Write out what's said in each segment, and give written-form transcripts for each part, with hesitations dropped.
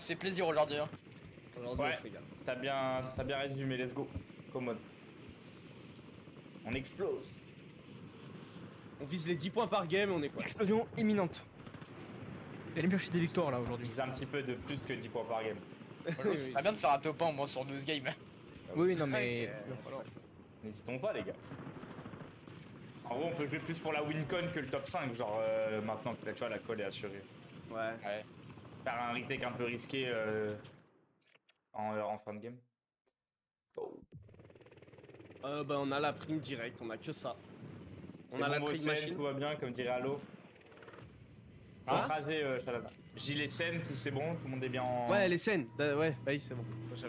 se fait plaisir aujourd'hui. Hein. Aujourd'hui, on se régale. T'as bien résumé, let's go. Commode. On explose. On vise les 10 points par game, on est quoi? Explosion imminente. Allez me chercher des victoires là aujourd'hui. Vise un petit peu de plus que 10 points par game. Moi, c'est très bien de faire un top 1 au moins sur 12 games. Oui, non mais. N'hésitons pas, les gars. En gros, on peut jouer plus pour la wincon que le top 5, genre maintenant que tu vois, la colle est assurée. Ouais. Faire un retake un peu risqué en fin de game. Oh. Bah, on a la prime direct, on a que ça. On a la prime prime machine. tout va bien, comme dirait Allo. Hein Trajet, Shalana. Gilet saine, tout c'est bon, tout le monde est bien en. Ouais, les scènes. Ouais, bah oui, c'est bon.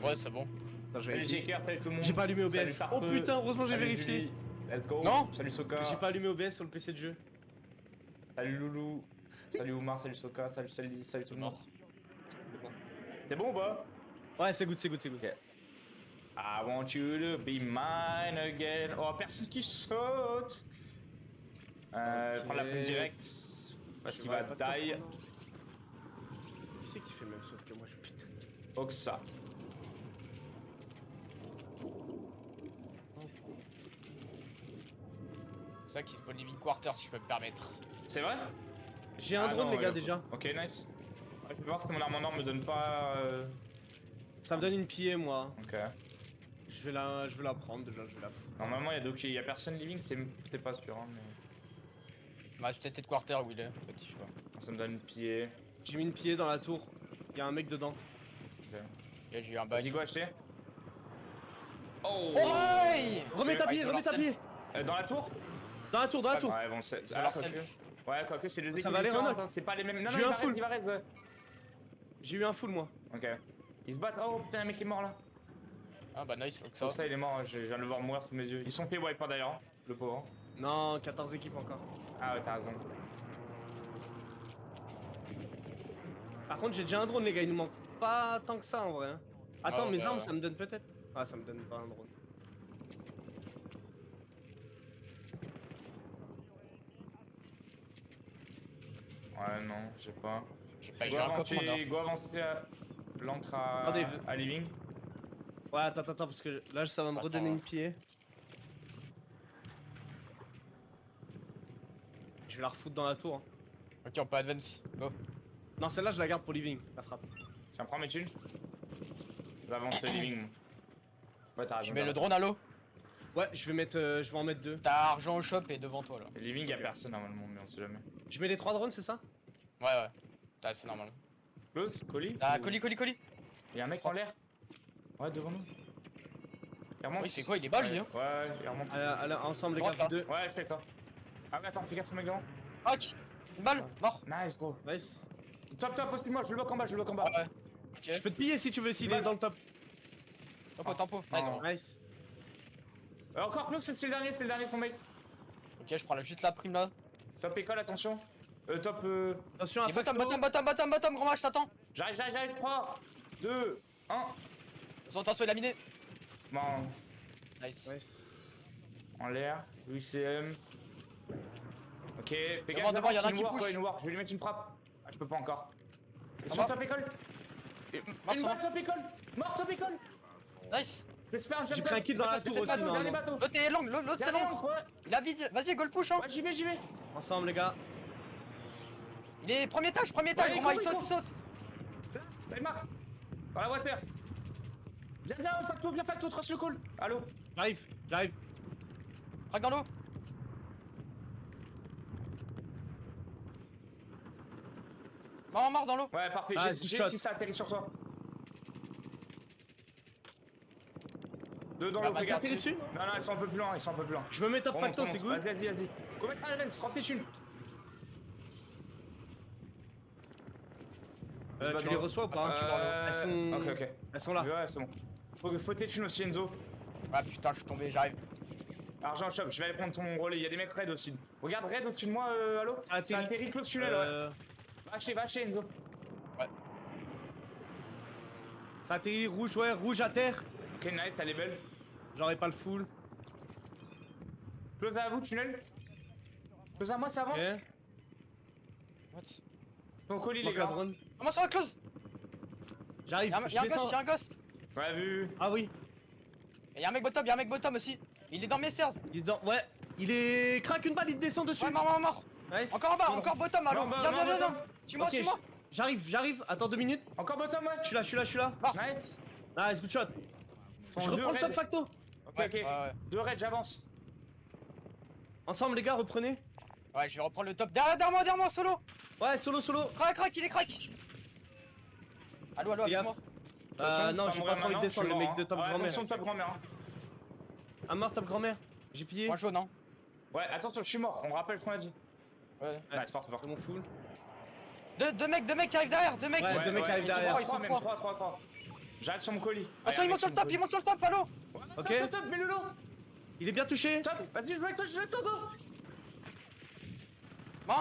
Ouais, c'est bon. Attends, je Salut vérifie. Jaker, salut tout le monde. J'ai pas allumé OBS. Salut Oh Tarpeux. putain, heureusement j'ai Salut vérifié. Julie. Let's go. Non. Salut Soka. J'ai pas allumé OBS sur le PC de jeu. Salut Loulou. Salut Oumar, salut Soka, salut tout le monde. Mort. C'est bon ou pas? Ouais, c'est good, c'est good, c'est good. Ok. I want you to be mine again. Oh, personne qui saute. Prends la prime direct. Parce qu'il va die. Qui c'est qui fait le même saut que moi, je putain. Oxa. C'est ça qui spawn living quarter si je peux me permettre. C'est vrai? J'ai un drone, non, les gars, ouais, déjà. Ok, nice. Je vais voir si mon arme en or me donne pas. Ça me donne une pied, moi. Ok. Je vais la prendre déjà, je vais la foutre. Normalement, il y a personne living, c'est pas sûr. Hein, mais... Bah, peut-être être quarter où il est. En fait, je sais pas. Ça me donne une pied. J'ai mis une pied dans la tour. Il y a un mec dedans. Ok. Là, j'ai eu un Vas-y, bail. go acheter. Oh! Ouais. Remets ta pied, ils ont remets ta leur pied. Dans la tour? Dans la tour, dans la tour. Ouais, bon, c'est. leur quoique. self. Ouais, quoique, c'est le Ça va aller, Renaud. C'est pas les mêmes. Non, J'ai non, eu un il full. va reste, ouais. J'ai eu un full, moi. Ok. Ils se battent. Oh putain, un mec est mort là. Ah bah nice, donc Comme ça. ça, il est mort, je viens de le voir mourir sous mes yeux. Ils sont fait wiper d'ailleurs, hein, le pauvre. Non, 14 équipes encore. Ah ouais, t'as raison. Par contre, j'ai déjà un drone, les gars. Il nous manque pas tant que ça en vrai. Hein. Attends, Oh, mes bah, armes, ouais. ça me donne peut-être. Ah, ça me donne pas un drone. Ouais, non, j'ai pas. Bah, j'ai un faux point, non. Go avancer l'encre Attendez, à living. Ouais, attends, parce que là, ça va me Attends, redonner ouais. une pied. Je vais la refoutre dans la tour. Hein. Ok, on peut advance. Go. Non, celle-là, je la garde pour living, la frappe. Tiens, prends mes thunes. J'avance le living. moi. Ouais, t'as raison. Tu mets t'as le raison. drone à l'eau. Ouais, je vais en mettre 2. T'as argent au shop et devant toi là. Le living, y'a personne normalement, mais on sait jamais. Je mets les 3 drones, c'est ça? Ouais, ouais. T'as c'est normal. Close, colis. Ah, colis. Y'a un mec en l'air. Ouais, devant nous. Il remonte. Oui, c'est quoi, il est bas lui hein? Ouais, il remonte. Allez, ensemble, les Droite, gars, là. vous deux. Ouais, je fais avec toi. Ah, mais attends, fais gaffe au mec devant. Fuck. Une balle, mort. Nice, gros. Nice. Top, au-dessus de moi, je le bloque en bas, Ouais. Ok. Je peux te piller si tu veux, s'il est dans le top. Tempo. Nice, Oh. Nice. Encore close, c'est le dernier, son mec. Ok, je prends juste la prime là. Top école, attention. Top. Attention à Et facto. bottom, grand match, t'attends. J'arrive. 3, 2, 1. Attention, il a miné. Bon, Nice. Nice. en l'air. Louis CM. Ok, fais Devant, gaffe, y en a un qui une push. war. Je vais lui mettre une frappe. Ah, je peux pas encore. Ah Sur bah. top école. Une balle top école. Mort top école. Nice. Fais se faire un jump. J'ai pris un kill dans la tour aussi, Dernier normalement. bateau. L'autre est long, l'autre c'est Dernier long. angle, ouais. Il a vide. Vas-y, goal push hein. Ouais, j'y vais. Ensemble, les gars. Il est premier étage, Ouais, grand match, il cours. saute. Là, il marque. Dans la voiture. Viens, facto, trace le call. Allô. J'arrive. Crac dans l'eau. Mort dans l'eau. Ouais, parfait. Ah, J'ai shot. si ça atterrit sur toi. Deux dans Ah, l'eau, bah, regarde. atterri dessus? Non, ils sont un peu plus loin, Je me mets top facto, Remonte, c'est good. Vas-y. Go mettre à l'avance, rentre tes thunes. Tu les reçois ou pas? Ok. Elles sont là. Ouais, c'est bon. Faut tes thunes aussi, Enzo. Ah putain, je suis tombé, j'arrive. Argent shop, je vais aller prendre ton relais. Il y a des mecs raid aussi. Regarde raid au-dessus de moi, allô. Ça atterrit close tunnel, ouais. Va acheter, Enzo. Ça atterrit rouge, ouais, rouge à terre. Ok, nice, elle est belle. J'aurais pas le full. Close à vous, tunnel. Close à moi, ça avance. Ok. What? Ton colis, les Manque la gars. drone. Comment ça va, close? J'arrive, Y'a un je ghost, descends. y'a un ghost. Ouais, vu. Ah oui, Et y'a un mec bottom aussi. Il est dans mes stairs. il est dans... Ouais, il est... Craque une balle, il te descend dessus. Ouais, mort. Nice. Encore en bas, encore bottom, allo. Non, bah, Viens, non, viens. bottom. Tue-moi, Ok, tue-moi. j'arrive, attends 2 minutes. Encore bottom, ouais. Je suis là. Nice. Nice, good shot. Bon, Je deux reprends le top raids. facto. Ok, Ouais, ok. ouais. 2 raids, j'avance. Ensemble les gars, reprenez. Ouais, je vais reprendre le top. Derrière moi, solo. Ouais, solo. Crac, il est crack. Allo, Fais gaffe. avec moi. Non, j'ai pas trop envie de descendre, le mec de top grand-mère. Attention, top grand-mère. Hein. Un mort top grand-mère. J'ai pillé. Moi, jaune, hein. Ouais, attention, je suis mort. On rappelle ce qu'on a dit. Ouais. Nice, parfait. C'est mon full. Deux mecs qui arrivent derrière, deux mecs. Ouais, deux mecs qui arrivent ils sont derrière. trois, ils sont 3, même trois. 3. J'arrête sur mon colis. Attention, il monte sur le top, allo. Ok. Top, mets le lot. Il est bien touché. Top, vas-y, je joue avec toi, go. Bon,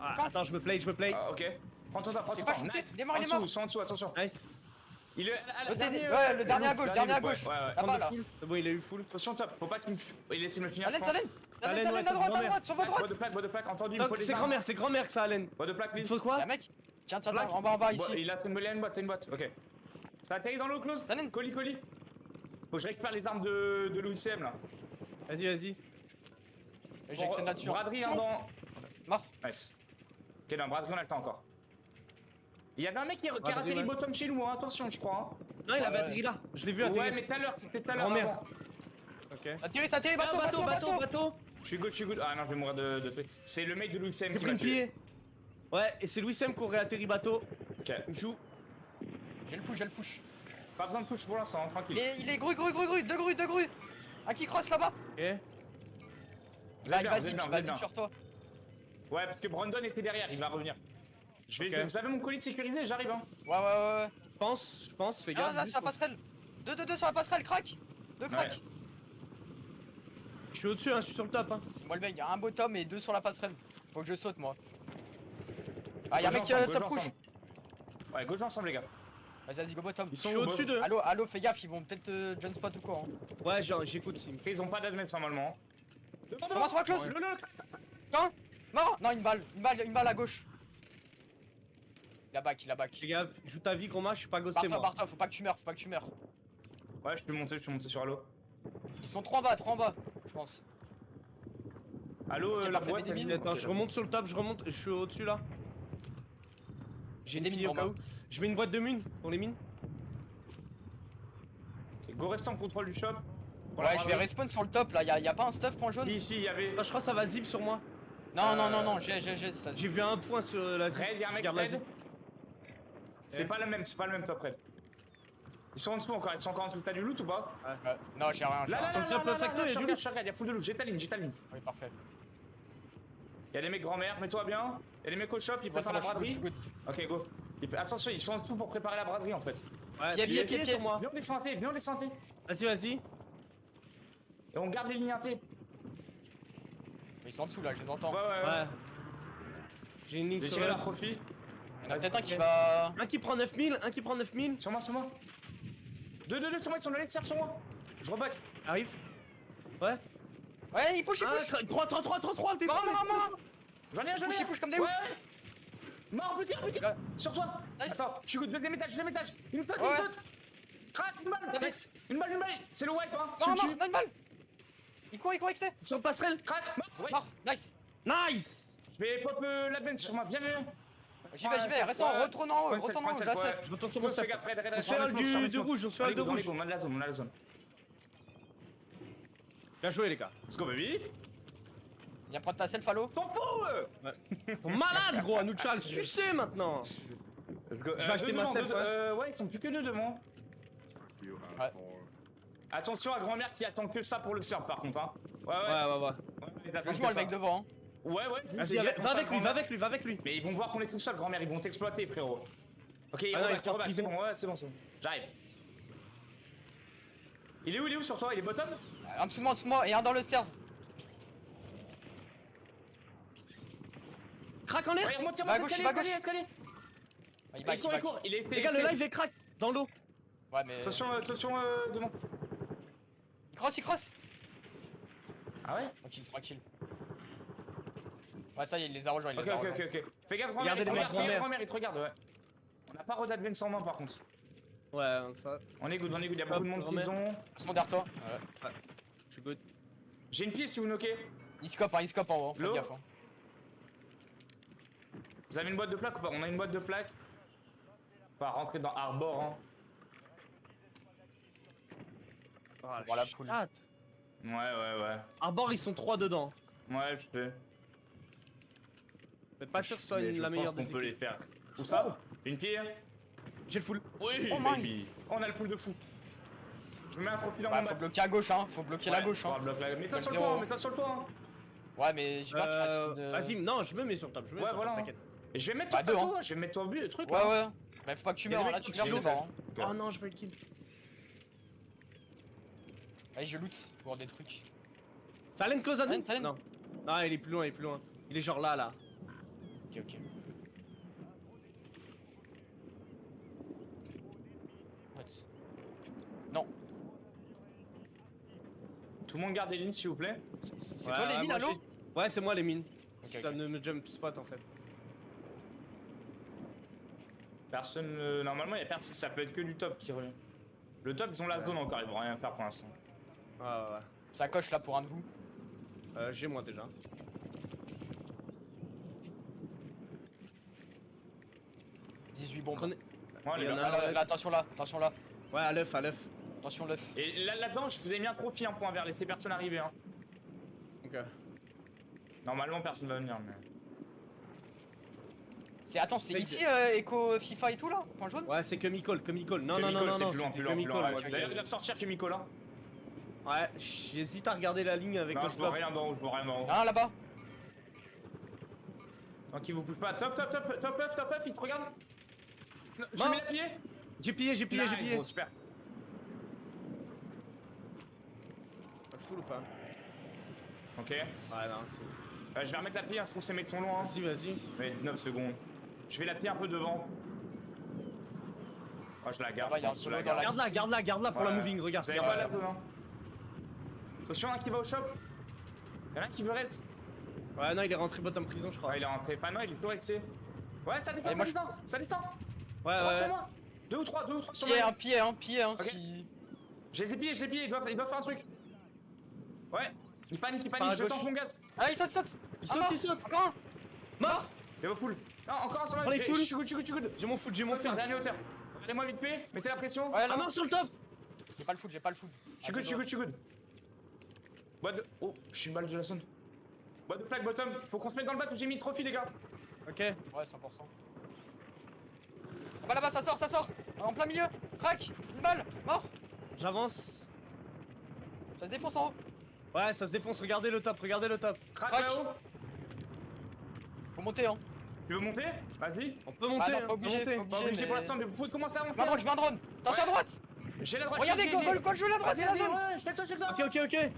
Ah, Quand attends, je me play. Ah, ok. Prends ton temps, prends c'est ton pas temps. shooté. Nice. Il est mort. En dessous, attention. Nice. Il est à la dernière. Ouais, le dernier à gauche, dernier à gauche. Ouais. Là-bas, là. C'est bon, il a eu full. Attention, top, faut pas qu'il me. Il laisse me finir. Salen, je pense. Salen, ouais, à top droite, grand-mère. sur votre droite. Bois de plaque, entendu, il me faut les C'est armes. grand-mère que ça, Allen. Bois de plaque, Il please. faut quoi? Y'a un mec. Tiens, Black. en bas, ici. Il a une boîte, ok. Ça atterrit dans l'eau, close. Salen. Colis. Faut que je récupère les armes de Louis CM là. Vas-y. J'excède là-dessus. Braderie, hein, C'est bon. dans. Mort. Nice. Ok, non, braderie, on a le temps encore. Il y avait un mec qui a Braderie, atterri ouais. bottom chez nous, hein, attention, je crois. Non, il avait Ouais. atterri là. Je l'ai vu Hein. Ouais, atterrir. mais tout à l'heure, c'était tout à l'heure. Grand-mère. avant. Ok. Ça atterrit, bateau. Je suis good. Ah non, je vais mourir de trucs. C'est le mec de Louis CM J'ai qui pris m'a une tué. pied. Ouais, et c'est Louis M qui aurait atterri bateau. Ok. Il me joue. J'ai le push. Pas besoin de push pour l'instant, hein, tranquille. Il est grue, deux grues. Un qui cross là-bas. Ok. Vous êtes bien, Vas-y sur toi. Ouais, parce que Brandon était derrière, il va revenir. Ok. Vous avez mon colis sécurisé, j'arrive, hein. Ouais. Je pense, fais Ah, gaffe. là, juste sur la passerelle. Deux sur la passerelle, crack. Deux crack. Ouais. Je suis au-dessus, hein, je suis sur le top. Hein. Moi, le mec, y'a un bottom et deux sur la passerelle. Faut que je saute, moi. Ah, y'a un mec Go ensemble, top go push. ensemble. Ouais, go ensemble, les gars. Vas-y, go bottom. Ils Je sont suis où, au-dessus Bob d'eux. Allo, fais gaffe, ils vont peut-être jump spot ou quoi. Hein. Ouais, j'écoute. Après, ils ont pas d'admets normalement. Commence moi close. Quand mort. Non, une balle à gauche. Il a back. Fais gaffe, joue ta vie, gros match, je suis pas ghosté moi. Barre-toi, faut pas que tu meurs. Ouais, je peux monter sur Halo. Ils sont trois en bas, je pense. Halo, Ok, la parfait, boîte, des mines. Attends, je remonte sur le top, je suis au-dessus là. J'ai Des une mines pille au pour cas moi. où. Je mets une boîte de mines pour les mines. Go rester en contrôle du shop. Ouais, je vais respawn sur le top là. Y'a pas un stuff point jaune. Ici, il y avait. Ah, je crois que ça va zip sur moi. Non, j'ai ça. J'ai vu un point sur la zip. Raid, y'a un Je mec garde la raid. zip. C'est pas le même top raid. Ils sont en dessous encore, en dessous. T'as du loot ou pas? Non, j'ai rien. Là, Sur le top facto, il y a du loot. je regarde, y'a full de loot. J'ai ta ligne. Oui, parfait. Y'a les mecs grand-mère, mets-toi bien. Y'a les mecs au shop, ils Ouais, préparent la c'est bon, braderie. je suis good. Ok, go. Attention, ils sont en dessous pour préparer la braderie en fait. Ouais, Pied, pied pied. sur moi. Viens, on les santé. Vas-y. Et on garde les lignes inté. Ils sont en dessous là, je les entends. Ouais. J'ai une ligne J'ai sur tiré elle. leur profit. Il y en a peut-être un qui Ok. va. Un qui prend 9000, un qui prend 9000. Sur moi. Deux, sur moi, ils sont dans les serres sur moi. Je reback. Arrive. Ouais. Ouais, il push. 3, le téléphone. Mort. J'en ai un. Push, il push comme des Ouais. ouf. Mort, putain. Là. Sur toi. Nice. Attends, je suis good. Deuxième étage. Il me saute, Ouais. Crac, une balle. Nice. Une balle. C'est le wipe, hein. Non, Sur le non, une balle. Il court, excès. Sur passerelle. Crac, mort. Ouais. Mort, nice. Nice. Je vais pop l'advance sur moi. Bien vu. J'y vais, reste en haut, retourne en haut, j'accepte. Je retourne sur mon Fais step. gaffe, raid, On se fait un de rouge, on se fait un de rouge. On a de la zone. Bien joué les gars. Let's go, baby. Viens prendre ta self, allo. T'en fous Ils sont malades gros, à nous Charles, sucez maintenant. Let's go. Je vais acheter ma self, ouais, ils sont plus que deux devant. Ouais. Attention à grand-mère qui attend que ça pour le serve par contre, hein. Ouais. Ouais. Ils attendent Je vois que le mec ça. devant. Ouais. Vas-y, va avec lui. Mais ils vont voir qu'on est tout seul, grand-mère, ils vont t'exploiter, frérot. Ok, Ah non, ils reback, prennent c'est prison. bon, ouais, c'est bon. J'arrive. Il est où sur toi? Il est bottom? En dessous de moi, et un dans le stairs. Crac en l'air. Ouais, remonte, Va à gauche, va à gauche. escalier. Il Il back, il back. court, il est Les gars, le live est crack dans l'eau. Ouais, mais. Attention devant. Il cross. Ah ouais? Tranquille. Ouais, ça y est, il les a rejoints, Ok. Fais gaffe, grand-mère, Regardez les mecs, grand-mère. il te regarde, ouais. On n'a pas redadvance en main par contre. Ouais, ça. On est good, on est good. Y'a Stop, beaucoup de monde remets. prison. Ils sont derrière toi. Ouais. Je suis good. J'ai une pièce si vous knockez. Il scope en haut, faites L'eau. gaffe. Hein. Vous avez une boîte de plaques ou pas? On a une boîte de plaques. On va rentrer dans Arbor, hein. Ah, Voilà, shit. cool. Ouais. Arbor, ils sont 3 dedans. Ouais, je sais. Mais pas sûr que ce soit Mais je la meilleure pense des qu'on peut les équipes. faire. Où ça? Une pierre? J'ai le full. Oui, Oh, baby. On a le pool de fou. Je me mets un profil dans Ouais, mon faut mat. bloquer à gauche, hein. Faut bloquer la gauche, on va hein. bloquer la- Mets-toi Faut sur le le toit, zéro. mets-toi sur le toit. Hein. Ouais, mais j'ai peur qu'il fasse Vas-y, non, je me mets sur table. Je me mets Ouais, sur voilà. table, Hein. t'inquiète. Et je vais mettre Bah, toi, deux, toi, je vais mettre toi au but, le truc. Ouais, hein. ouais. Mais faut pas que tu Y a meurs, des là mecs tu qui meurs tirent devant. Hein. Oh non, j'ai pas eu le kill. Allez, je loot pour des trucs. Salen close à nous? Salen. Non. Non, il est plus loin, il est plus loin. Il est genre là. Ok, ok. What? Non. Tout le monde garde des lignes, s'il vous plaît. C'est toi les mines à l'eau? Ouais, c'est moi les mines. Ok, Ça ok. ne me jump spot en fait. Personne. Normalement, il y a personne. Ça peut être que du top qui revient. Le top, ils ont la zone encore, ils vont rien faire pour l'instant. Ouais. Ça coche là pour un de vous. J'ai moi déjà. « 18 bombes. Prenez. Ouais, Il les y en gars. a- Ah, là, attention là, Ouais, à l'œuf, à l'œuf. attention l'œuf. Et là-dedans, je vous ai mis un profil en point vert. Laissez personne arriver. Hein. Ok. Normalement, personne va venir. Mais... Attends, c'est C'est ici Echo FIFA et tout là? Point jaune? Ouais, c'est que Micol. Non, Chemical, non, c'est non, plus loin, c'était plus que loin, plus Micol. loin. moi, ok, D'ailleurs, il va sortir Chemical là. Ouais, j'hésite à regarder la ligne avec Non, le je vois scope. rien d'en haut, je vois rien d'en haut. Ah là-bas. Donc, il vous pousse pas. Top, il te regarde. Non, je Non. mets la pied. J'ai pillé. Nice, gros, super. Pas full ou pas? Ok. Ouais, non, c'est. Je vais remettre la pied, parce qu'on ces mecs sont loin. Hein. Vas-y. Mais 19 secondes. Je vais la pied un peu devant. Oh, je la garde. Ah bah, il y a un je solo la dans la- Garde-la pour la Ouais. moving, regarde. Vous avez pas la zone, hein. Attention, un qui va au shop. Y'en a un qui veut reste. Ouais, non, il est rentré bottom prison, je crois. Ouais, il est rentré. Pas non, il est tout rexé. Ouais, ça descend, Allez, moi, ça descend. Ouais, Trois sur ouais. moi. Deux ou trois sur Pied, moi. un pied, Ok. si... Je les ai pillés, il doit faire un truc. Ouais. Il panique, Par à je gauche. tank mon gaz. Ah, il saute. Il Ah, saute, mort. il saute. Encore un. Mort. Il va full. Non, encore un sur Oh, il est full. Je suis good. J'ai mon foot, j'ai On mon va faire foot. dernière hauteur. Regardez-moi vite fait, mettez la pression. Ouais, Ah là. non, sur le top. J'ai pas le foot. Je suis good. Boîte de... Oh, je suis balle de la zone. Boîte de plaque bottom. Faut qu'on se mette dans le bat où j'ai mis le trophy, les gars. Ok. Ouais, 100%. Ah bah là-bas, ça sort. En plein milieu. Crac. Une balle. Mort. J'avance. Ça se défonce en haut. Ouais, ça se défonce, regardez le top. Crac Crac. là-haut. Faut monter, hein. Tu veux monter? Vas-y. On peut monter, non, hein, pas obligé, monter. pas Pas obligé mais- pour l'instant, mais vous pouvez commencer à Je avancer. mets un drone. Attention à droite. J'ai la droite. Regardez, j'ai goal, joue la droite, c'est la zone. Ouais, je fais ça. Ok.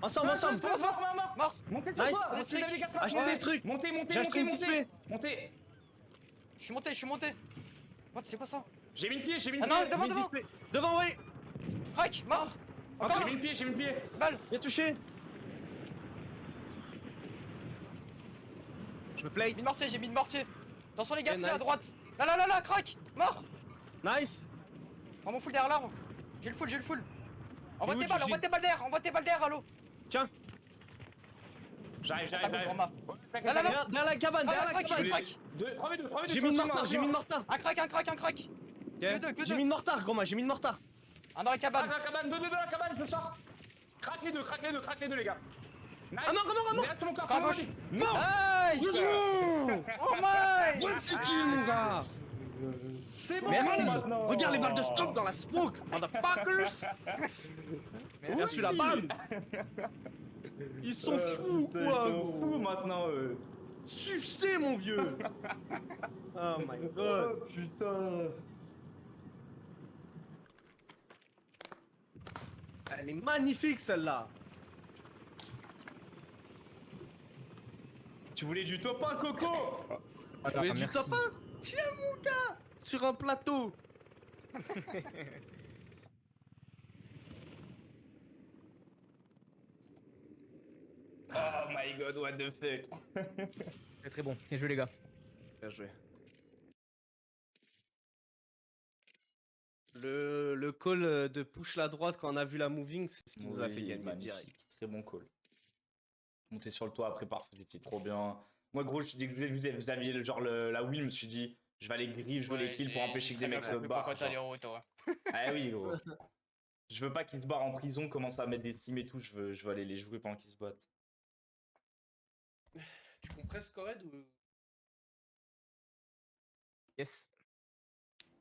Ensemble. Mort. Montez sur Nice. toi. Des Si vous avez des trucs. gaz, Achetez des trucs. Montez. J'ai acheté une petite fée. Montez. Je suis monté. What, c'est quoi ça? J'ai mis le pied. Ah non, devant. Devant, oui. Crac. Mort. Encore. J'ai mis le pied. Balle. Bien touché. Je me play. J'ai mis une mortier. Attention les gars, Ok, à nice. droite. Là, crac. Mort. Nice. Prends mon full derrière l'arbre. J'ai le full. Envoie Il est tes où, balles, Gigi envoie tes balles derrière, allô. Tiens. J'arrive. Ah, gauche, Roma. Là. Derrière la cabane, crac. 3v2. J'ai mis une mortar. Un crac. Ok. Que deux. J'ai mis une mortar, gros, j'ai mis une mortar. Un dans la cabane. Dans la cabane, deux dans la cabane, je le sors. Craque les deux, les gars. Nice. Ah non. Derrière sur mon corps, À sur mon gauche. body. Mort. Nice. Oh my. One kill, mon gars. C'est bon. Merci. maintenant. Regarde les balles de scope dans la smoke, motherfuckers. Bien sûr, la balle. Ils sont fous, quoi. Fou maintenant, Sucez, mon vieux. Oh my god. putain. Elle est magnifique, celle-là. Tu voulais du top 1, Coco? Tu veux du top 1? Tiens, mon gars. Sur un plateau. Oh my god, what the fuck. C'est très bon. Bien joué les gars. Bien joué. Le call de push la droite quand on a vu la moving, c'est ce qui nous a fait Oui, gagner magnifique. direct. Très bon call. Monter sur le toit après par vous étiez trop bien. Moi gros, dès que vous aviez le genre la win, je me suis dit je vais aller griffe, jouer les kills pour empêcher que des mecs se barrent. Pourquoi t'as les genre. roues, toi? Ah oui gros. Je veux pas qu'ils se barrent en prison, commencent à mettre des sims et tout, je veux aller les jouer pendant qu'ils se battent. Tu compresses Cored ou... Yes.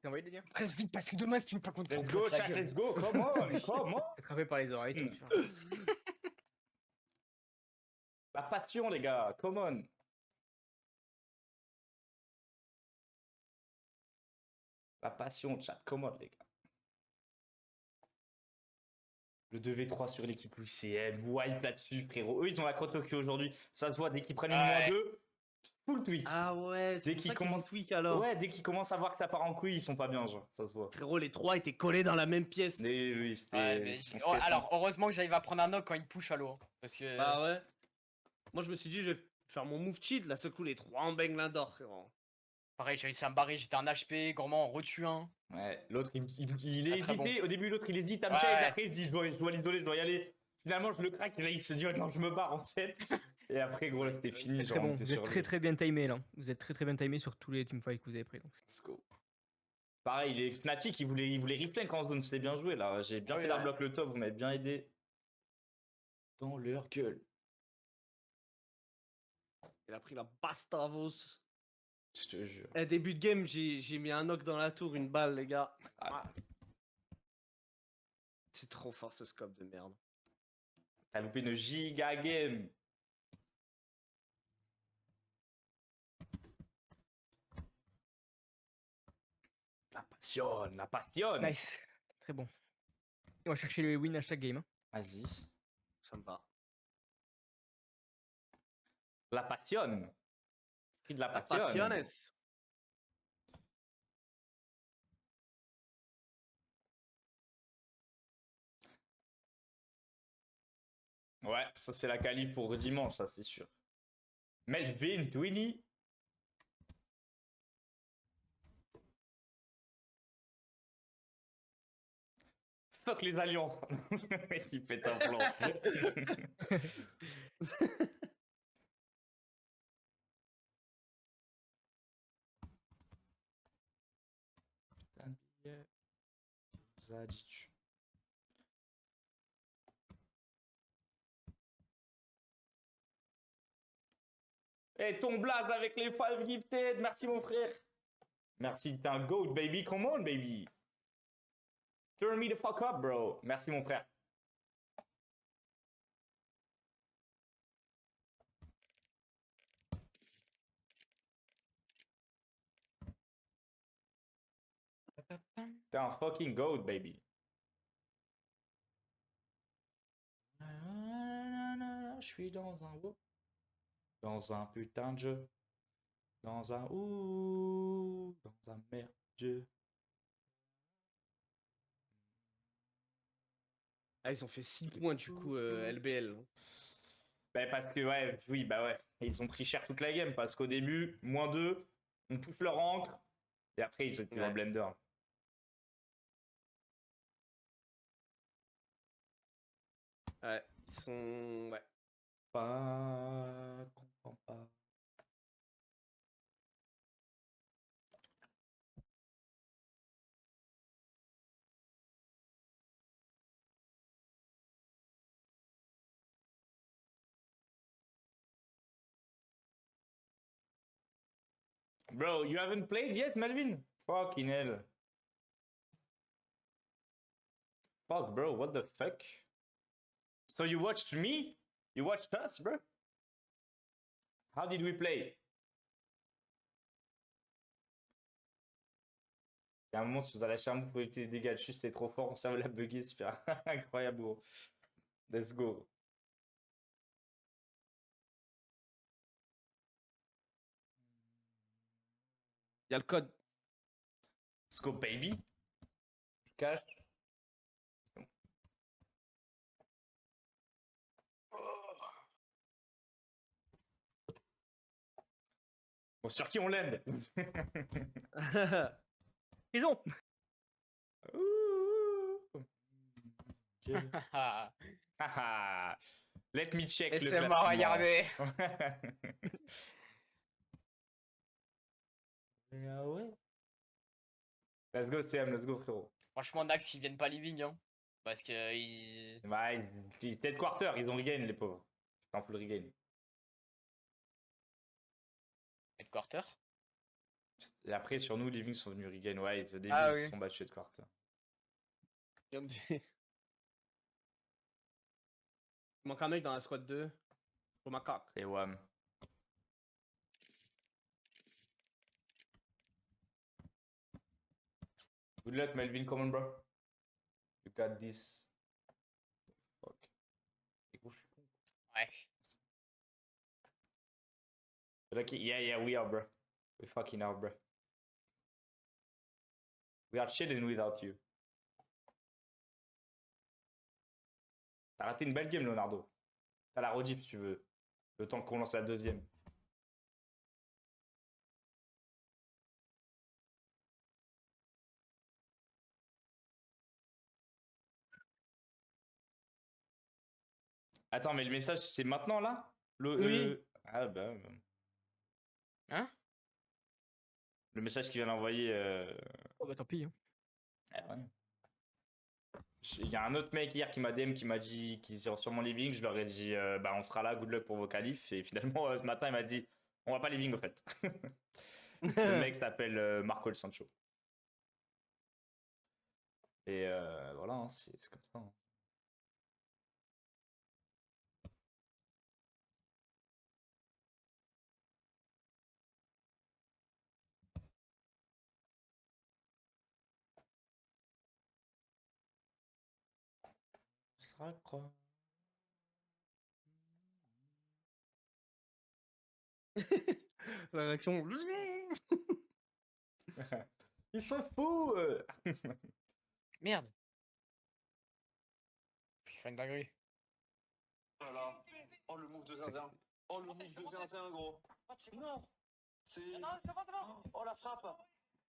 T'as envoyé le lien? Presse vite parce que demain, si tu veux pas qu'on te Let's go, casse la chat, gueule. let's go, come on, come on. Attrapé par les oreilles, tout. La passion les gars, come on. La passion, chat, come on les gars. Le 2v3 sur l'équipe UCM, wipe là-dessus, frérot. Eux, ils ont la crotte au cul aujourd'hui. Ça se voit dès qu'ils prennent une Ouais. -2, full tweak. Ah ouais, c'est Dès pour qu'ils ça qu'ils commencent- ont tweak alors. Ouais, dès qu'ils commencent à voir que ça part en couille, ils sont pas bien, genre, ça se voit. Frérot, les trois étaient collés dans la même pièce. Mais oui, c'était. Ouais, mais son oh, stress, alors, heureusement que j'arrive à prendre un knock quand il push à l'eau. Parce que. Ah ouais. Moi, je me suis dit, je vais faire mon move cheat. Là, ce coup, les trois en bang l'indor, frérot. Pareil, j'ai réussi à me barrer, j'étais un HP, gourmand en retue un. Ouais, l'autre il est Ah, très hésité. Au début, l'autre il hésite à me Ouais. chase, et après il se dit je dois l'isoler, je dois y aller. Finalement, je le craque et là il se dit oh, non, je me barre en fait. Et après, gros, là c'était fini. C'est Genre, très on bon, était vous êtes sur très lui. très bien timé là. Vous êtes très très bien timé sur tous les teamfights que vous avez pris. Donc. Let's go. Pareil, les Fnatic, ils voulaient reflank en zone, c'était bien joué là. J'ai bien Oui, fait la ouais. bloc le top, vous m'avez bien aidé. Dans leur gueule. Il a pris la Bastavos. Je te jure. Eh, début de game, j'ai mis un knock dans la tour, une balle, les gars. Ah, C'est trop fort ce scope de merde. T'as loupé une giga game. La passion, la passion. Nice. Très bon. On va chercher le win à chaque game. Hein. Vas-y. Ça me va. La passion. Prix de la La passion. passiones. Ouais, ça c'est la qualif pour dimanche, ça c'est sûr. Melvin, Twinny. Fuck les alliances. Le mec il pète un plan. Putain de billet. Qui vous a dit tu. Et ton blaze avec les 5 gifted, merci mon frère. Merci, t'es un goat baby, come on baby. Turn me the fuck up bro. Merci mon frère. T'es un fucking goat baby. Je suis dans un whoop. Dans un putain de jeu. Dans un ouh. Dans un merde jeu. Ah, ils ont fait 6 points du coup, LBL. Bah parce que ouais, oui bah ouais. Ils ont pris cher toute la game parce qu'au début, -2, on pousse leur encre. Et après ils étaient dans le blender. Ouais, ils sont... Ouais. Pas... Comprends pas. Bro, you haven't played yet, Melvin? Fucking hell. Fuck, bro, what the fuck? So you watched me? You watched us, bro? How did we play? Il y a un moment, tu nous as lâché un move pour éviter les dégâts de chute, c'était trop fort, on savait la bugger, super. Incroyable, gros. Let's go. Il y a le code. Let's go, baby. Je cache. Bon, sur qui on l'aide? Prison. Ouh. Ah, Haha. Let me check le laissez-moi classement. regarder. Ah ouais. Let's go, CM, let's go, frérot. Franchement, Nax, ils viennent pas living, hein. Parce que ils... Bah, Dead Quarter, ils ont regain, les pauvres. C'est un full regain. Headquarter. Et après, sur nous, Living sont venus regain. Ouais, au début, Ah ils oui. se sont battus Dead Quarter. Il manque un mec dans la squad 2. Au macaque. Et Wham. Good luck, Melvin. Come on, bro. You got this. Fuck. Et gros, je suis con. Ouais. Lucky. Yeah, we are, bro. We fucking are, bro. We are chilling without you. T'as raté une belle game, Leonardo. T'as la rediff si tu veux. Le temps qu'on lance la deuxième. Attends, mais le message, c'est maintenant, là Oui. Ah, bah... Hein? Le message qu'il vient d'envoyer... Oh bah tant pis. Hein. Ah ouais. Il y a un autre mec hier qui m'a DM qui m'a dit qu'il est sur mon living. Je leur ai dit bah on sera là, good luck pour vos qualifs. Et finalement ce matin il m'a dit on va pas living au fait. Le mec s'appelle Marco El Sancho. Et voilà, hein, c'est comme ça. Hein. On sera quoi? La réaction. Ils sont fous Merde. Je fais une dinguerie. Oh là là. Oh le move de Zinzin. Oh le move de Zinzin gros. Non. C'est. Oh la frappe.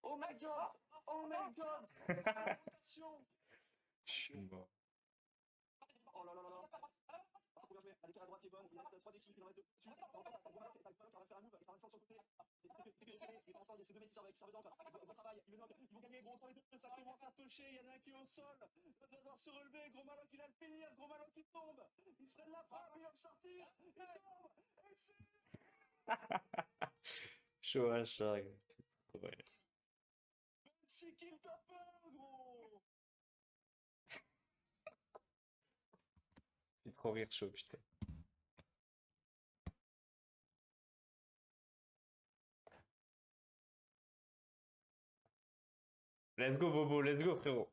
Oh my god. Oh my god. Attention. Je suis mort. Oh là là là là. C'est trop bien joué. La décale à droite qui est bonne. Il reste 3 équipes, il en reste 2 dessus. En fait, t'as Guamak et t'as Punk qui va faire un move avec un flanc sur le côté. Mais pour l'instant, il y a ces deux mecs qui servent dedans. Bon travail. Ils vont gagner gros 3 et 2. Ça commence à pêcher. Il y en a un qui est au sol. Il va devoir se relever. Gros Maloc, il a le finir. Gros Maloc, il tombe. Il se fait de la frappe. Il va sortir. Il tombe. Et c'est. Chaud à chat. Ouais. C'est qui le tapeur, gros? C'est trop rire chaud, putain. Let's go Bobo, let's go frérot.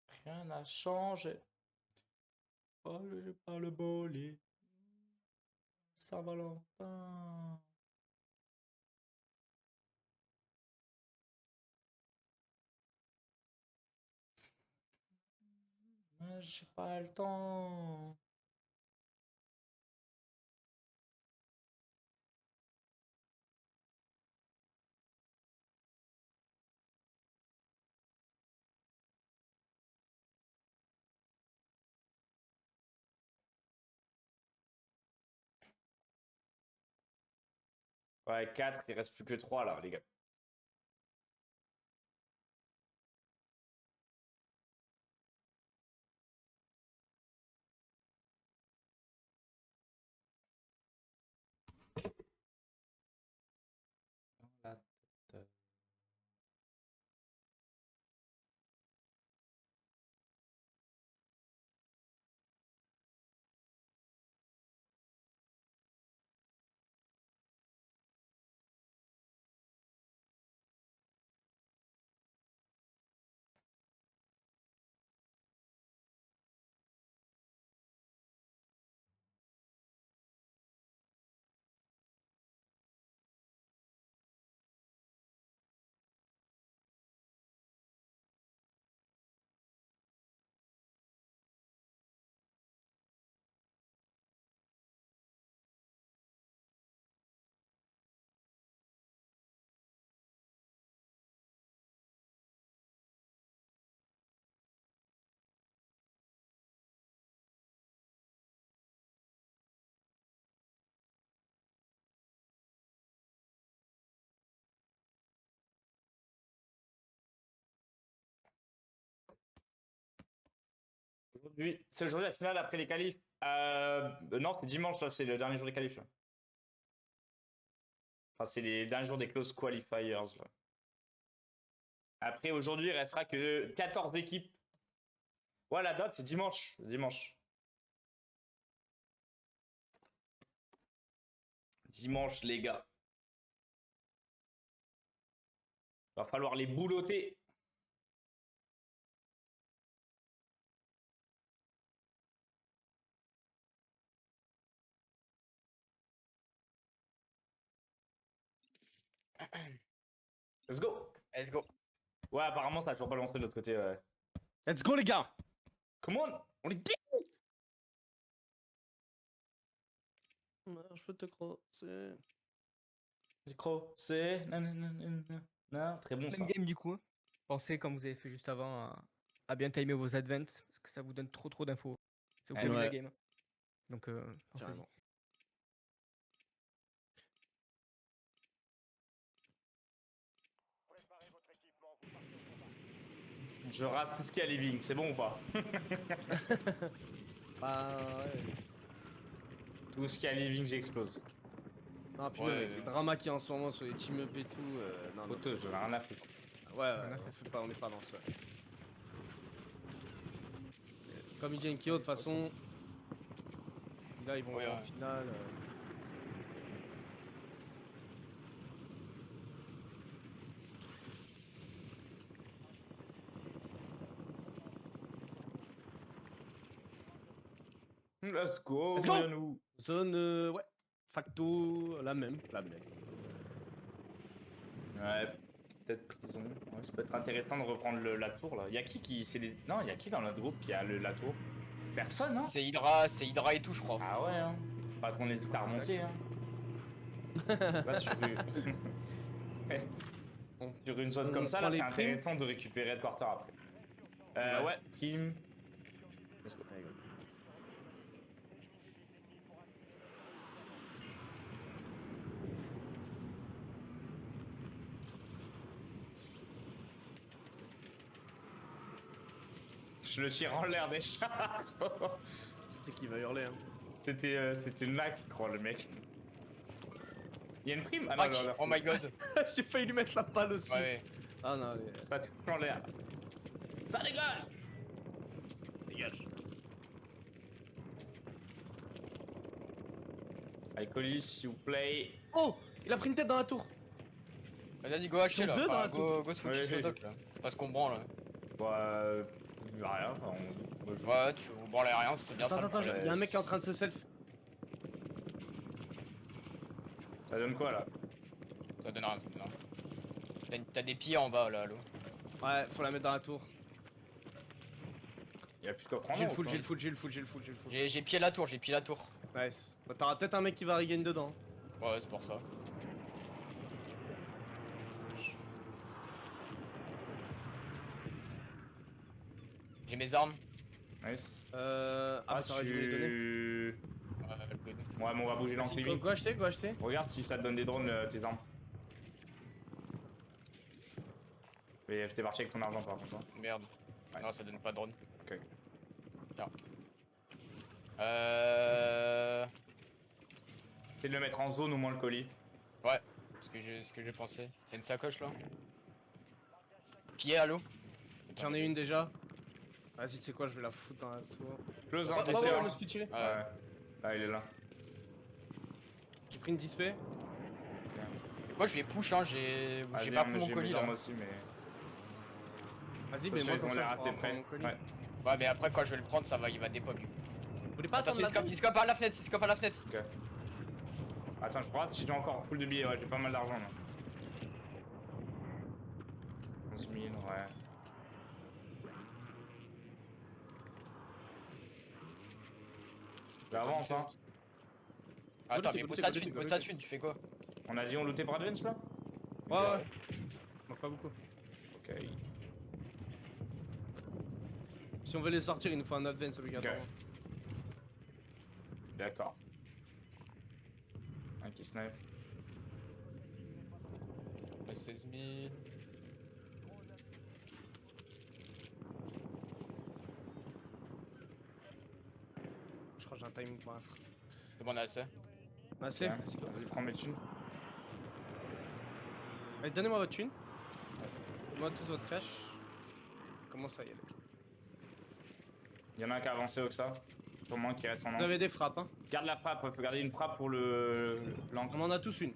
Rien n'a changé. Pas le bolide. Saint-Valentin. J'ai pas le temps. Ouais, 4, il reste plus que 3 là, les gars. La tête. C'est aujourd'hui la finale après les qualifs. Non, c'est dimanche, ça, c'est le dernier jour des qualifs. Là. Enfin, c'est les derniers jours des close qualifiers. Là. Après, aujourd'hui, il restera que 14 équipes. Ouais, la date, c'est dimanche. Dimanche. Dimanche, les gars. Va falloir les boulotter. Let's go. Let's go. Ouais, apparemment, ça a toujours pas lancé de l'autre côté. Ouais. Let's go, les gars. Come on. On est dit. Je peux te crosser. C'est. Non, très bon ça. Même game du coup. Pensez, comme vous avez fait juste avant, à bien timer vos advents, parce que ça vous donne trop d'infos. Ça vous fait Ouais. la game. Donc, pensez-y. Carrément. Je rate tout ce qu'il y a living, c'est bon ou pas? Bah ouais. Tout ce qu'il y a living, j'explose. Non, puis Ouais, même avec les dramas qu'il y a en ce moment sur les team-up et tout. Non, non. Fauteux, j'en ai rien à foutre. Ouais, on est pas dans ça. Comme il dit Enkyo, de toute façon. Là, ils vont Ouais, en ouais. finale. Let's go, Let's go. Marianou. Zone, ouais. Facto, la même. Ouais, peut-être prison. Ouais, ça peut être intéressant de reprendre la tour là. Y'a qui c'est les... Non, y'a qui dans notre groupe qui a la tour? Personne, hein? C'est Hydra et tout, je crois. Ah ouais, hein. Pas qu'on hésite à remonter, hein. Là, sur sur une zone On comme ça, prend là, les c'est primes. intéressant de récupérer Headquarter après. Ouais, prime. Let's go. Je le tire en l'air déjà. C'est qui va hurler, hein. C'était Max, je crois, le mec. Il y a une prime? Ah Mac, non, non, oh my god. J'ai failli lui mettre la balle aussi. Ouais. Ah non, allez. pas de en l'air. Ça dégage! Dégage. Allez, colis, s'il vous plaît. Oh, il a pris une tête dans la tour. Vas-y, go acheter Ils là. sont deux dans la Go se focus Ouais, sur le doc là. Parce qu'on branle. Bah, rien. Enfin, moi, je- Ouais, tu vous branles rien, c'est bien ça. Attends, le il problème. y a un mec qui est en train de se self. Ça donne quoi là? Ça donne rien, ça donne rien. T'as des pieds en bas là, allo. Ouais, faut la mettre dans la tour. Il y a plus qu'à prendre. J'ai le ou full, pas j'ai le full, j'ai le full, j'ai le full, j'ai le full. J'ai pied la tour, j'ai pied la tour. Nice. Bah, t'auras peut-être un mec qui va regain dedans. Ouais, c'est pour ça. J'ai mes armes. Nice. Ah, ça aurait dû me les donner. Ouais, good. Ouais, mais on va bouger dans Vas-y, le living. go acheter, go acheter. Regarde si ça te donne des drones, tes armes. Mais je t'ai parti avec ton argent par contre. Hein. Merde. Ouais. Non, ça donne pas de drone. Ok. Tiens. C'est de le mettre en zone au moins le colis. Ouais, ce que j'ai pensé. T'as une sacoche là? Pied, allo? J'en ai une déjà. Vas-y, tu sais quoi, je vais la foutre dans la tour. Close, Ouais, hein, ouais, t'essaies, je hein. me suis fait tirer. Ouais. Ah, il est là. J'ai pris une dispé. Moi je les push, hein, j'ai Vas-y, pas hein, pris mon j'ai colis mes là. armes aussi, mais. Vas-y, Parce mais moi, qu'ils comme ont ça, l'air je assez pourrai en prendre près. mon colis. Ouais. Ouais, mais après quand je vais le prendre, il va dépop lui. Vous voulez pas attendre Attention, la il scope à la fenêtre, il scope à la fenêtre. Ok. Attends, je crois si j'ai encore full de billets, ouais, j'ai pas mal d'argent là. 11 000, ouais. J'avance, hein. Attends, Go mais looter, pose ta go thune, looter, pose ta thune, tu fais quoi? On a dit on lootait pour Advance là? Ouais, ouais. Non, pas beaucoup. Ok. Si on veut les sortir, il nous faut un advance obligatoirement. D'accord. Un qui snipe. 16 000. j'ai un timing pour un frère. C'est bon, on a assez. Assez. Ouais. Vas-y, prends mes thunes. Allez, donnez-moi votre thune. Moi tout votre cash. Commence à y aller. Y'en a un qui a avancé au ça. Pour moi qui reste en Vous an. avez des frappes, hein. Garde la frappe, faut garder une frappe pour l'encre. On en a tous une.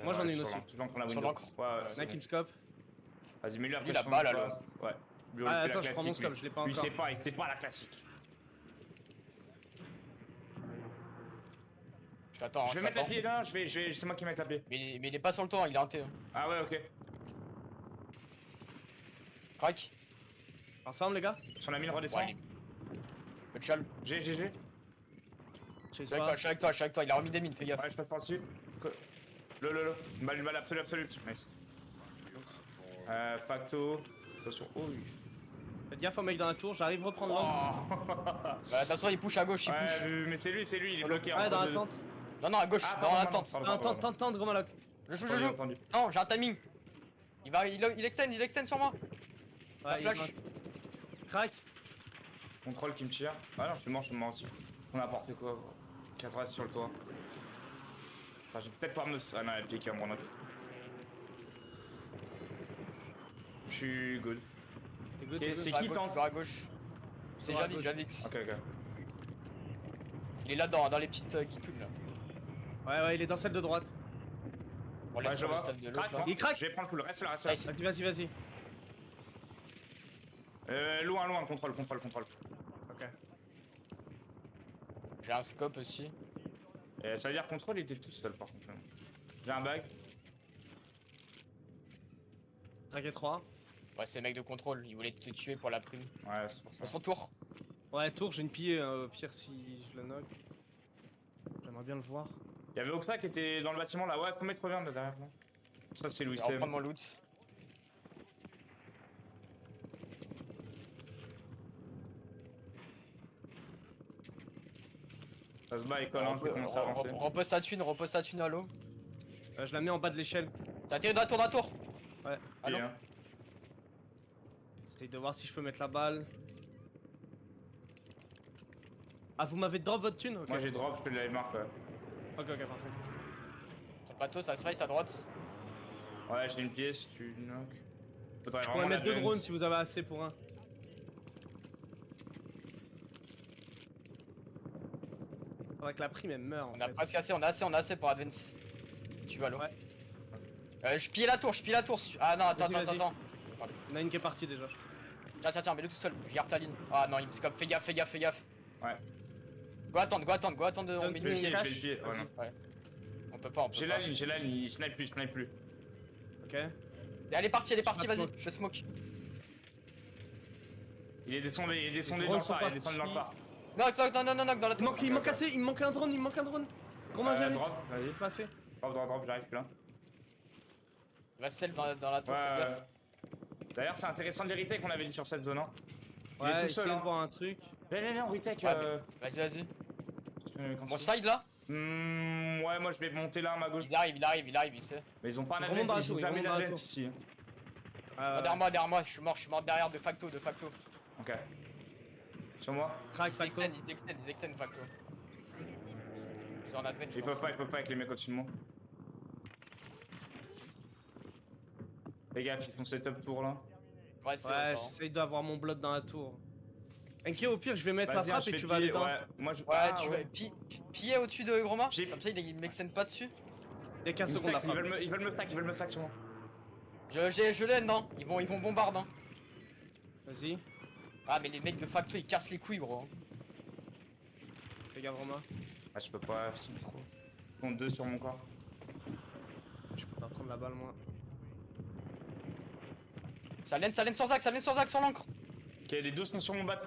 Moi, j'en ai une aussi. Sur l'encre, on a Sur window. l'encre. Ouais, c'est Nike bon. me scope. Vas-y, mets-lui après. la je balle, change alors. pas. Ouais. Lui, on Ah, lui fait la attends, je prends mon classique, scope, lui. je l'ai pas Lui, encore. il sait pas la classique. Je t'attends. Je vais mettre la t'attends. pied là, c'est moi qui vais mettre la pied. Mais il est pas sur le toit, il est hanté. Ah ouais, ok. Crac. Ensemble, les gars. Son ami le redescend. Ouais, Peu de chal. G. Je sais Je suis avec toi, pas. je suis avec toi, je suis avec toi. Il a remis des mines, fais gaffe. Ouais, je passe par dessus. Une balle absolue. Nice. Pacto. Attention. Oh oui. Faites gaffe au mec dans la tour, j'arrive à reprendre l'angle. Bah, attention, il push à gauche, il push. Ouais, mais c'est lui, il est bloqué. Ouais, dans la tente. Non, non, à gauche, Ah, dans pardon, la pardon, tente. pardon. Dans la tente, gros maloc. Je joue. Entendu. Non, j'ai un timing. Il extend sur moi. Ouais, flash. Crac. Contrôle qui me tire. Ah non, je suis mort aussi. On n'importe quoi. 4 sur le toit. Enfin, je vais peut-être pas me. Ah non, il a piqué à mon autre. Je suis good. T'es good, Ok, t'es good. c'est À qui gauche, tente toujours à gauche. C'est Toujours à Javix, gauche. Javix. Ok. Il est là dans les petites guitounes là. Ouais, il est dans celle de droite. On laisse Ouais, je sur le vois. stade de l'autre Crac, là. Il craque. Je vais prendre le full, reste là. Nice. Vas-y. Loin, contrôle. Ok. J'ai un scope aussi. Et ça veut dire contrôle, il était tout seul par contre. J'ai un bag. Craqué 3. Ouais, c'est le mec de contrôle, il voulait te tuer pour la prime. Ouais, c'est pour À ça. son tour. Ouais, tour, j'ai une pillée, au pire si je le knock. J'aimerais bien le voir. Il y avait Oxa qui était dans le bâtiment là. Ouais, est-ce qu'on met trop bien de derrière là. Ça, c'est Louis Je vais Sem. reprendre mon loot. Ça se bat et colle, hein, je vais commencer à avancer. Repose ta thune à l'eau. Je la mets en bas de l'échelle. T'as tiré dans la tour. Ouais. Allô. Bien. J'essaye de voir si je peux mettre la balle. Ah, vous m'avez drop votre thune? Ok. Moi j'ai drop, je peux la marque. Ouais, Ok, parfait. Ton bateau, ça se fight à droite. ouais j'ai une pièce, tu knock. Faudrait Je pourrais vraiment mettre 2 l'advance. drones si vous avez assez pour un. Faudrait que la prime elle meure en On a fait. presque assez, on a assez pour advance. Tu vas l'eau. Ouais. Je pille la tour, si tu... Ah non, attends. Vas-y. Attends, Il y en a une qui est partie déjà. tiens, mets-le tout seul, je garde ta ligne. Ah non, il me scope, fais gaffe. Ouais. Go attendre, on Donc, met Je vais une le pied, ligne. je vais le pied. Ouais, Vas-y. non. Ouais. On peut pas. J'ai la ligne, il snipe plus. Ok. Elle est partie, pas de vas-y, smoke. je smoke. Il est descendu drones dans le sont phare, il est descendu dans le phare. Knock, dans la tour. Il manque assez, il me manque un drone, Gros main, viens vite. Drop, vas-y. Passé. Drop, j'arrive plus là. Il va celle dans la tour, Ouais, fais ouais. gaffe. D'ailleurs, c'est intéressant de l'hériter qu'on avait dit sur cette zone. Hein. Il est Ouais, tout seul. essayez de Hein. voir un truc. Viens, retake. Ouais, Vas-y. Mon side là. Ouais, moi je vais monter là à ma gauche. Il arrive, il sait. Mais ils ont pas un Ils remontent dans la advance, ils tour, ont ils jamais remontent dans la d'advance tour. ici. Derrière moi, je suis mort derrière de facto. Ok. Sur moi. Crack, Ils facto. extendent facto. Ils sont en advance, je Ils pense. peuvent pas avec les mecs au-dessus de moi. Les gars, ils font setup tour là. Ouais, c'est Ouais, bon, ça. j'essaye d'avoir mon blood dans la tour. Enki, au pire, je vais mettre la Vas-y, frappe je et fais tu le vas aller pied, dedans. Ouais, moi je. Ouais, tu veux piller au-dessus de Groma. J'ai- Comme ça, il m'extend pas dessus. Il y a 15 secondes la Ils frappe. veulent me stack, sur moi. Je l'aide, hein. Ils vont bombarder. Hein. Vas-y, Ah, mais les mecs de facto, ils cassent les couilles, bro. fais gaffe, Romain. Ah, je peux pas, ils sont trop. Ils sont 2 sur mon corps. Je peux pas prendre la balle, moi. Ça laine sur Zach, sur l'encre. Ok, les 2 sont sur mon bat.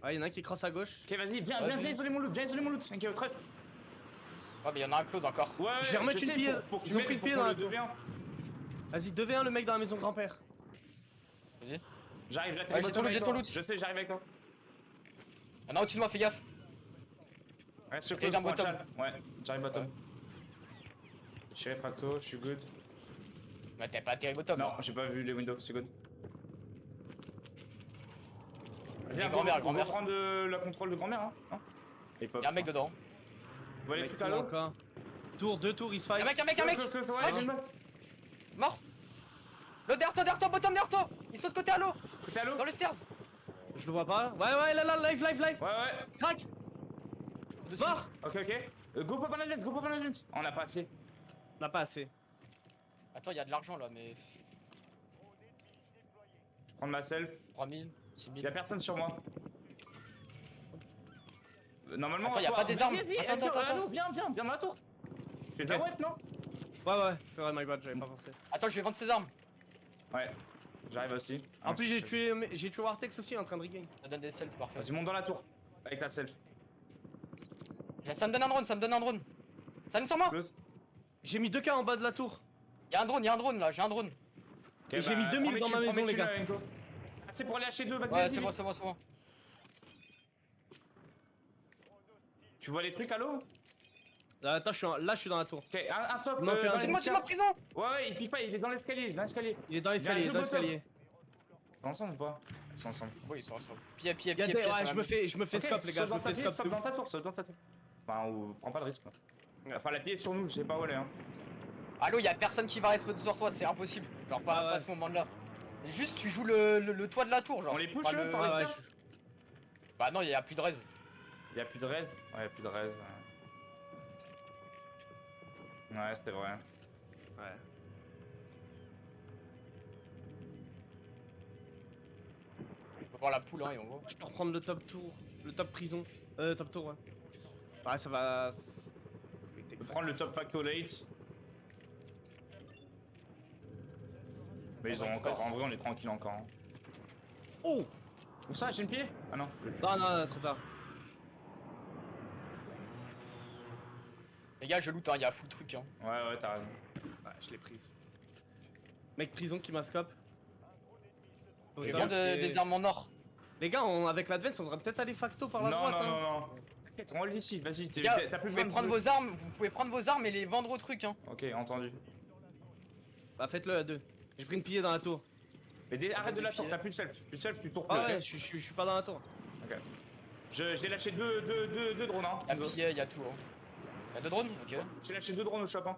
Ah, il y en a un qui crosse à gauche. Ok, vas-y, viens isoler mon loot, 5 13. Ouais, mais il y en a un close encore. Ouais, Je vais remettre sais, une pille. pour que tu Ils ont mettes- pris le pour pied qu'on dans le la tour. devienne. Vas-y, 2v1 le mec dans la maison grand-père. Vas-y. J'arrive, là, Ouais, j'ai ton loot. Je sais, j'arrive avec toi. Il y en a au-dessus de moi, fais gaffe. Reste sur Ok, close d'un pour un bottom. chal. Ouais, j'arrive bottom. Je suis fracto, je suis good. Mais t'as pas atterri bottom. Non, hein. j'ai pas vu les windows, c'est good. Viens, grand-mère, on grand-mère. va prendre le contrôle de grand-mère, hein. Et pop. Y'a un mec dedans. Vous allez Mec, tout à tour l'eau. encore. Tour, 2 tours, il se Y'a fight. un mec, un mec, un mec. Ouais, Mec. une balle. Mort. L'autre derrière toi, bottom derrière toi. Il saute côté à l'eau. Côté à l'eau. Dans les stairs. Je le vois pas. Ouais, là, live. Ouais. Crac. Dessus. Mort. Ok. Go pop en advance, go pop en advance. On a pas assez. On a pas assez. Attends, y'a de l'argent là, mais. Je vais prendre ma self. 3000, 6000. Y'a personne sur moi. Normalement, Attends, y a toi, pas des armes. vas-y, Attends. allô, viens dans la tour. Tu fais de la Ok. web, non? Ouais, c'est vrai, my bad, j'avais pas pensé. Attends, je vais vendre ses armes. Ouais. J'arrive aussi. En plus, j'ai tué Wartex aussi en train de regain. Ça donne des selfs, parfait. Vas-y, monte dans la tour. Avec ta self. Ça me donne un drone, ça me donne un drone. Ça vient sur moi. Close. J'ai mis 2K en bas de la tour. Y'a un drone là, j'ai un drone. Ok, Et j'ai mis 2000 dans ma maison, les gars. C'est pour aller acheter deux, vas-y. Ouais, vas-y. c'est bon. Tu vois les trucs à l'eau? Attends, je suis dans la tour. Ok, un top. Il manque un. dans les C'est moi, c'est ma escaliers. prison. Ouais, il pique pas, il est dans l'escalier, Il est dans Il y l'escalier, a un dans l'escalier. Ils sont ensemble ou pas? Ils sont ensemble. Oui, ils sont ensemble. Pied, Il y a des. Ouais, je me fais Ok, scope, les gars. saute Je me dans ta fais pied, scope. saute dans ta tour, saute dans ta tour. Enfin, ou prends pas de risque quoi. Enfin, la pied est sur nous, je sais pas où elle est. Hein. Allô, y'a personne qui va rester sur toi, c'est impossible. Genre, pas Ah ouais. à ce moment-là. Juste, tu joues le toit de la tour, genre. On les push Pas eux, le- par les Ouais, cerfs? Bah non, y'a plus de raise. Y'a plus de raise? Ouais, y'a plus de raise. Ouais, c'était vrai. Ouais. On va voir la poule, hein, et on voit. Je peux reprendre le top tour. Le top prison. Top tour, ouais. Ouais, ça va. Je vais prendre le top facto late. Mais ils ont Ouais, encore, express. en vrai on est tranquille encore. Hein. Oh. Où ça, j'ai une pied? Ah non. Non, trop tard. Les gars, je loot, hein, y'a full truc, hein. Ouais, t'as raison. Ouais, je l'ai prise. Mec prison qui m'a scope. Je vais Putain, vendre c'est- des armes en or. Les gars, avec l'advance, on devrait peut-être aller facto par la Non, droite. non, hein. non, non. T'inquiète, on le ici, vas-y, Les gars, t'as plus vous pouvez besoin de prendre vos armes, vous pouvez prendre vos armes et les vendre au truc, hein. Ok, entendu. Bah, faites-le à deux. J'ai pris une pillée dans la tour. Mais arrête de la tour, pieds. t'as plus de self. Plus de self, tu tournes plus. Ah ouais, ok je suis pas dans la tour. Ok. J'ai lâché deux drones, hein. Y'a pied, y'a tout, hein. Y'a deux drones? Ok. J'ai lâché 2 drones au shop, hein.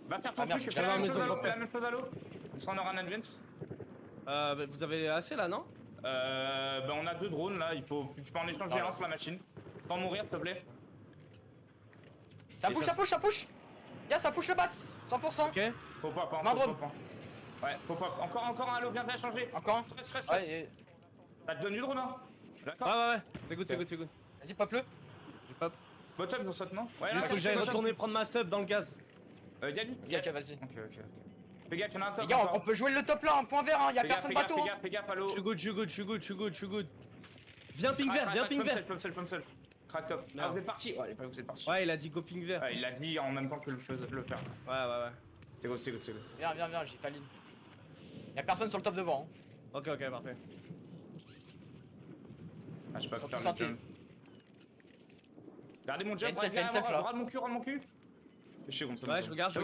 Va faire ton Ah, merde, truc, j'ai fais pas la la même chose maison à l'eau, de fais la même chose à l'eau. Comme ça on aura un advance. Bah, vous avez assez là, non? Bah on a 2 drones là, tu peux en échanger Ah, un sur la machine. Sans mourir s'il te plaît. Ça Et push, ça ça push, ça push. Y'a, ça push le bat. 100%. Ok. Faut pas, Main faut drone. pas. Ouais, faut pas. Encore un halo, viens changer. Encore un. Stress. Ouais, et... Ça te donne du drone, hein. D'accord. Ouais. C'est good. Vas-y, pop-le. J'ai pas. Bottom sur cette non? Ouais, Il faut que j'aille retourner prendre ma sub dans le gaz. Yali. Ok, vas-y. Ok. Fais gaffe, y'en a un top. Les gars, on encore. peut jouer le top là, un point vert, hein. Y'a Fais gaffe, personne bateau. hein. Fais gaffe, halo. Je suis good. Viens ping vert, Pump seul. Crack top. Ah, Non. vous êtes parti. Ouais, vous êtes parti. Ouais, il a dit go ping vert. Ouais, il l'a dit en même temps que le faire. Ouais. C'est good. Viens, j'ai ta ligne. Y'a personne sur le top devant. Hein. Ok, parfait. Ah, je sais pas Surtout faire le santé. jump. Regardez mon Y'a une jump, self, y'a une self, là. regarde mon cul, Je suis contre Ouais, je regarde.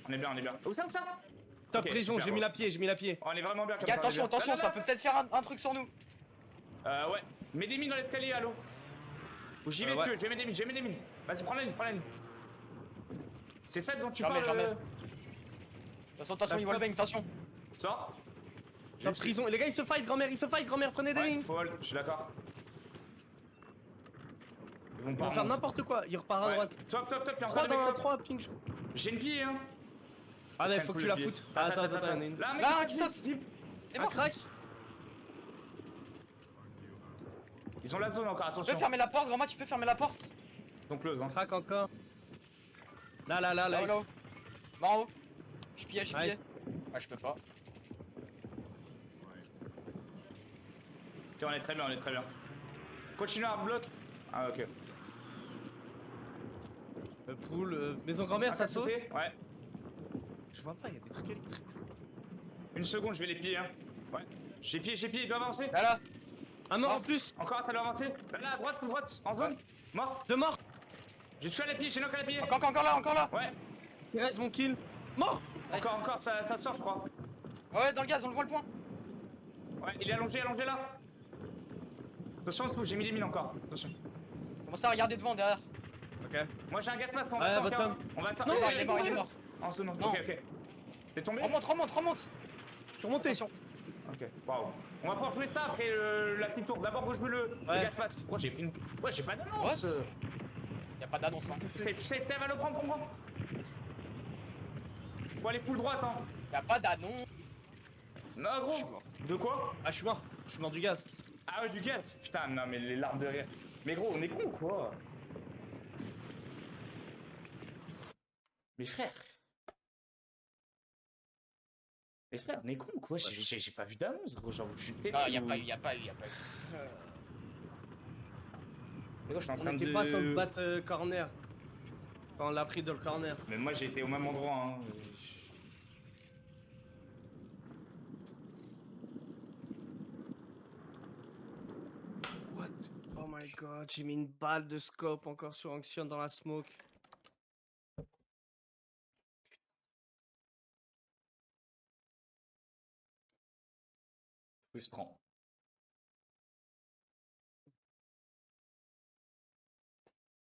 On est bien. Où ça Top Ok, prison, super, j'ai mis la pied. On est vraiment bien Les comme gars, ça. on est bien. attention, Là, ça peut peut-être faire un truc sur nous. Ouais. Mets des mines dans l'escalier, allô. Ou j'y vais, Ouais. si tu veux, j'ai mis des mines. Vas-y, prends la ligne. C'est ça dont tu J'en mets, parles. j'en mets. Attention, il voit le bang, attention. Sors. Top prison. Les gars, ils se fight, grand-mère, prenez des Ouais, lignes. faut hold, je suis d'accord. Ils vont Ils pas vont faire remonter. n'importe quoi. Il repart à Ouais. droite. Top, il y a 3 encore des dans mecs la top. 3 ping. J'ai une pille, hein. Ah là, il faut Prenne que tu le la pied. foutes. Attends, il y en a une. Là, un mec Là, qui qui saute. saute. C'est Un mort. crack. Ils ont la zone encore, Tu peux attention. fermer la porte, grand-mère, tu peux fermer la porte. Donc close, hein. Crack encore. Là. Là-haut. Mort en haut. Je pillais. Nice. Ah, je peux pas. Ok, on est très bien. Continue à bloc. Ah, ok. Poule. Maison grand-mère, ça saute. sauté. Ouais. Je vois pas, il y a des trucs électriques. Une seconde, je vais les piller, hein. Ouais. J'ai pied, il doit avancer. Là. Un mort Ah. en plus. Encore, ça doit avancer. Là, à droite, en zone. Mort. 2 morts. J'ai touché à la pille, j'ai knock à la pille. Encore là. Ouais. Il reste mon kill. Mort. Encore, ça sort, je crois. Ouais, dans le gaz, on le voit le point. Ouais, il est allongé là. Attention, en dessous, j'ai mis les mines encore. Attention. Commencez à regarder devant, derrière. Ok. Moi j'ai un gas mask, on Ouais, va votre attendre. homme. On va attendre. Non, Il est mort, il est mort. En zone. Non. Ok. T'es tombé? Remonte. Je suis remonté. Attention. Ok, waouh. On va pouvoir jouer ça après la petite tour. D'abord, vous jouez le gas mask. Ouais, j'ai pris une. Ouais, j'ai pas d'annonce. Y'a pas d'annonce, hein. C'est va le prendre, comprends. Faut aller full droite, hein. Y'a pas d'annonce. Non, Je suis gros. mort. De quoi? Ah, je suis mort. Je suis mort du gaz. Ah ouais, du gaz. Putain, non, mais les larmes de rire. Mais gros, on est con ou quoi? Mes frères. Mais frère, on est con ou quoi? J'ai pas vu d'annonce, gros. Genre, je suis Non, tellement. y'a pas eu. Mais gros, je suis en On train n'était de. pas sur le bat corner. Quand on l'a pris dans le corner. Mais moi, j'ai été au même endroit, hein. What? Oh my god, j'ai mis une balle de scope encore sur Anxion dans la smoke. Frustrant.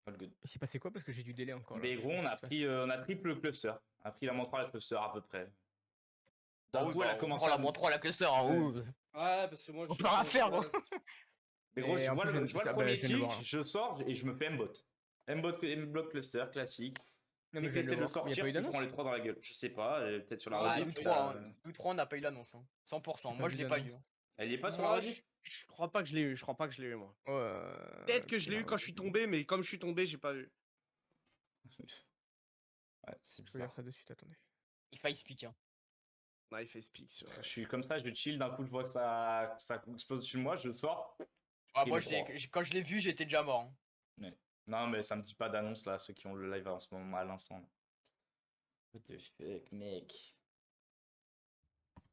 All good. Il s'est passé quoi parce que j'ai du délai encore là. Mais gros, on a pris, on a triple le cluster. On a pris la -3 la cluster à peu près. D'un coup, elle a commencé la à. -3 la cluster, hein. ouh. Ouais, parce que moi On peut rien faire, gros. Mais gros, Et je en vois plus, le je viens de premier le tick, voir, hein. je sors et je me fais M-bot. M-bot cluster, classique. Non, Dès mais qu'il je viens essaie de le voir. Il y a sortir, pas eu il d'annonce. prend les 3 dans la gueule. Je sais pas, peut-être sur la Ah, rediff, nous il 3, a- hein. Nous 3, on n'a pas eu l'annonce, hein. 100%. J'ai Moi, pas je vu l'ai pas d'annonce. eu. Hein. Elle y est pas sur la Moi, rediff? je crois pas que je l'ai eu. Je crois pas que je l'ai eu, moi. Ouais. Peut-être que je l'ai eu quand je suis tombé, mais comme je suis tombé, j'ai pas eu. Ouais, c'est Je vais bizarre. lire ça de suite, attendez. Il faille speak, hein. Non, il fait speak sur. Je suis comme ça, je chill, d'un coup je vois que ça explose dessus de moi, je sors. Ah, Et moi, le droit. quand je l'ai vu, j'étais déjà mort. Hein. Non, mais ça me dit pas d'annonce là, ceux qui ont le live en ce moment à l'instant. là. What the fuck, mec.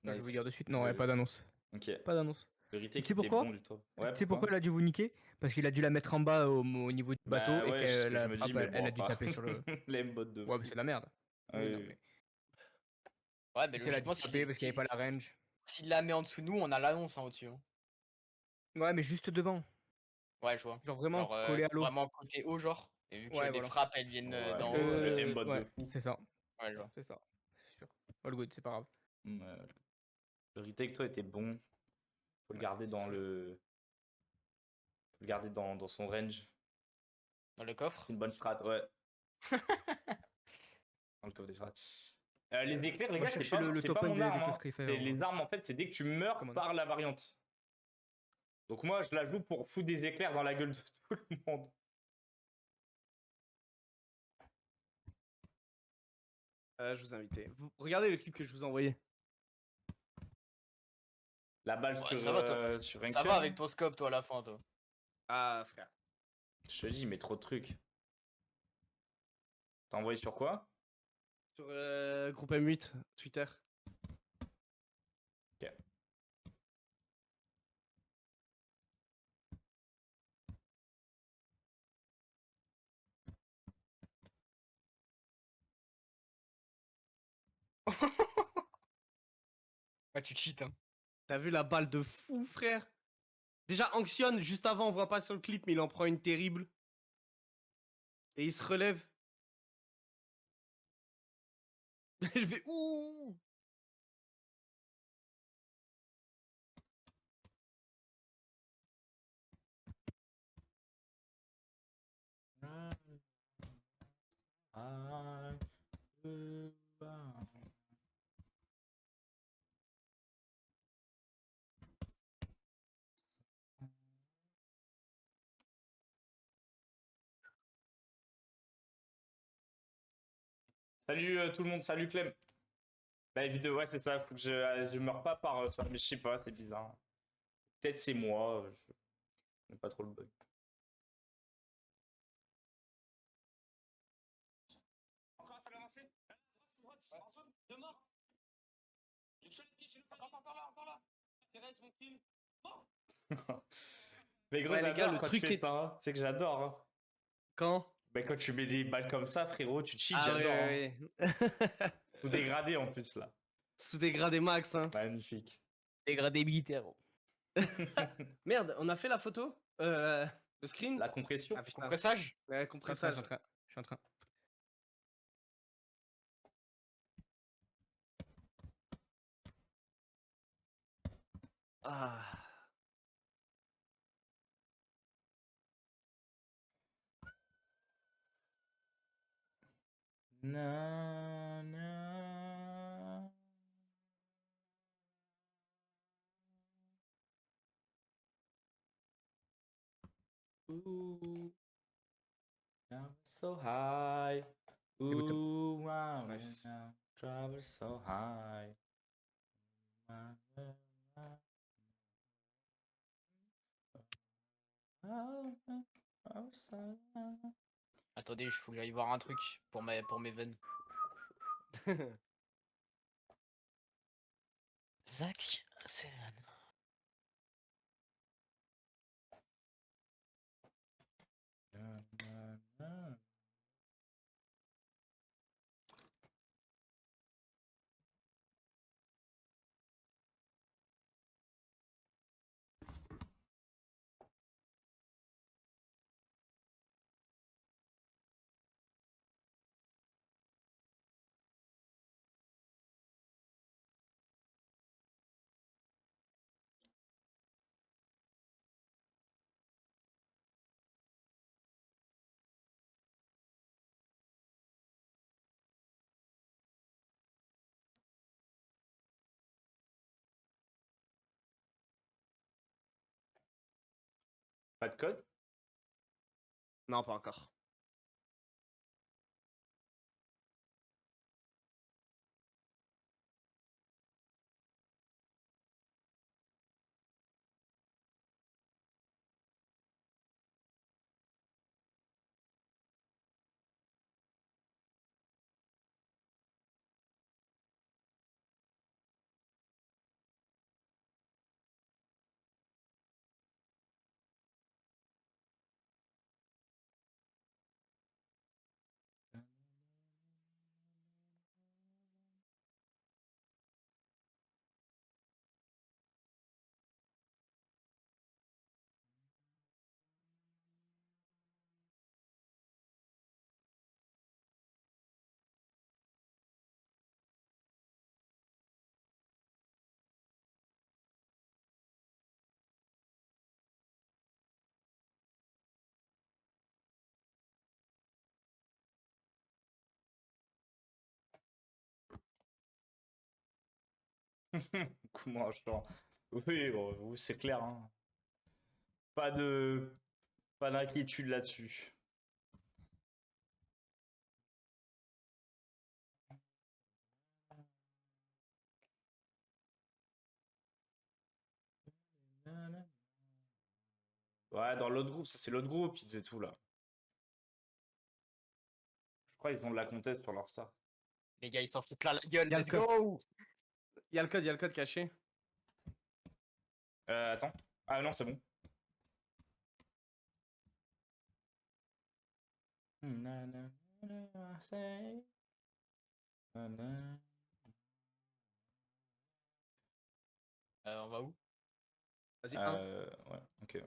Je vais vous Nice. dire de suite. Non, il n'y a pas d'annonce. Ok. Pas d'annonce. Le retake Tu sais était pourquoi bon du tout. Tu sais pourquoi elle a dû vous niquer? Parce qu'il a dû la mettre en bas au niveau du bateau Bah et ouais, c'est ce qu'elle que je a, me dis, ah bah, mais elle bon, a dû enfin, taper sur le. les bots de Ouais, fou. mais c'est de la merde. Ah Oui, oui, non, oui. mais Ouais, mais si elle a dû logiquement, taper parce qu'il n'y avait pas la range. s'il la met en dessous de nous, on a l'annonce hein, au-dessus. Hein. Ouais, mais juste devant. Ouais, je vois. Genre vraiment Genre, collé à l'eau. vraiment côté haut, genre. Et vu que Ouais, les voilà. frappes, elles viennent Ouais, d'en parce haut. que- le aimbot de ouais, fou. c'est ça. Ouais, je vois. C'est ça. C'est sûr. All good, c'est pas grave. Ouais. Le retake, toi, était bon. Faut le Ouais, garder c'est dans sûr. le. Faut le garder dans son range. Dans le coffre. Une bonne strat, ouais. Dans le coffre des strats. Les éclairs, les Moi, gars, c'est cherchez pas, le c'est top pas 1 mon des arme. Close Hein. Creeper, C'est hein. les armes, en fait, c'est dès que tu meurs Comment par la variante. Donc moi, je la joue pour foutre des éclairs dans la gueule de tout le monde. Je vous invitais. Regardez le clip que je vous ai envoyé. La balle Ouais, sur, ça va, toi. sur Ça Rankshen. va avec ton scope, toi, à la fin, toi. Ah, frère. Je te dis, mais trop de trucs. T'as envoyé sur quoi? Sur groupe M8, Twitter. Ok. Ouais, tu cheats, hein. T'as vu la balle de fou, frère? Déjà, Anxion, juste avant, on voit pas sur le clip, mais il en prend une terrible. Et il se relève. Je vais ouh. Salut tout le monde, salut Clem. Bah vidéo, ouais c'est ça, faut que je meurs pas par ça, mais je sais pas, c'est bizarre. Peut-être c'est moi, je n'ai pas trop le bug. Encore un seul avancé? Deux morts. Encore là. Thérèse, mon crime. Mort. Mais gros, Ouais, les gars, j'adore le quand truc tu fais est- ça, hein. C'est que j'adore. Hein. Quand? Bah quand tu mets des balles comme ça, frérot, tu cheats, Ah j'adore. Hein. ouais, ouais. Tout dégradé en plus là. Sous dégradé max, hein. Magnifique. Dégradé militaire. Merde, on a fait la photo le screen La compression. Ah putain, Compressage. ouais, Je suis en train, compressage. je suis en train. Ah. Na, na. Ooh, travel so high. good job. Ooh, wow, Nice. now, travel so high. Wow, wow, wow, wow, so high. Attendez, il faut que j'aille voir un truc pour mes veines. Zach Seven. Na, na, na. Pas de code? Non, pas encore. Comment un champ? Oui, bon, oui, c'est clair, hein. Pas de, pas d'inquiétude là-dessus. Ouais, dans l'autre groupe, ça c'est l'autre groupe qui disait tout là. Je crois qu'ils ont de la conteste sur leur star. Les gars, ils s'en foutent plein la gueule. Y a le Let's code. go. Il y a le code caché. Attends. Ah non, c'est bon. Na, na, na, na, say. Na, na. On va où? Vas-y, un. Ouais, ok.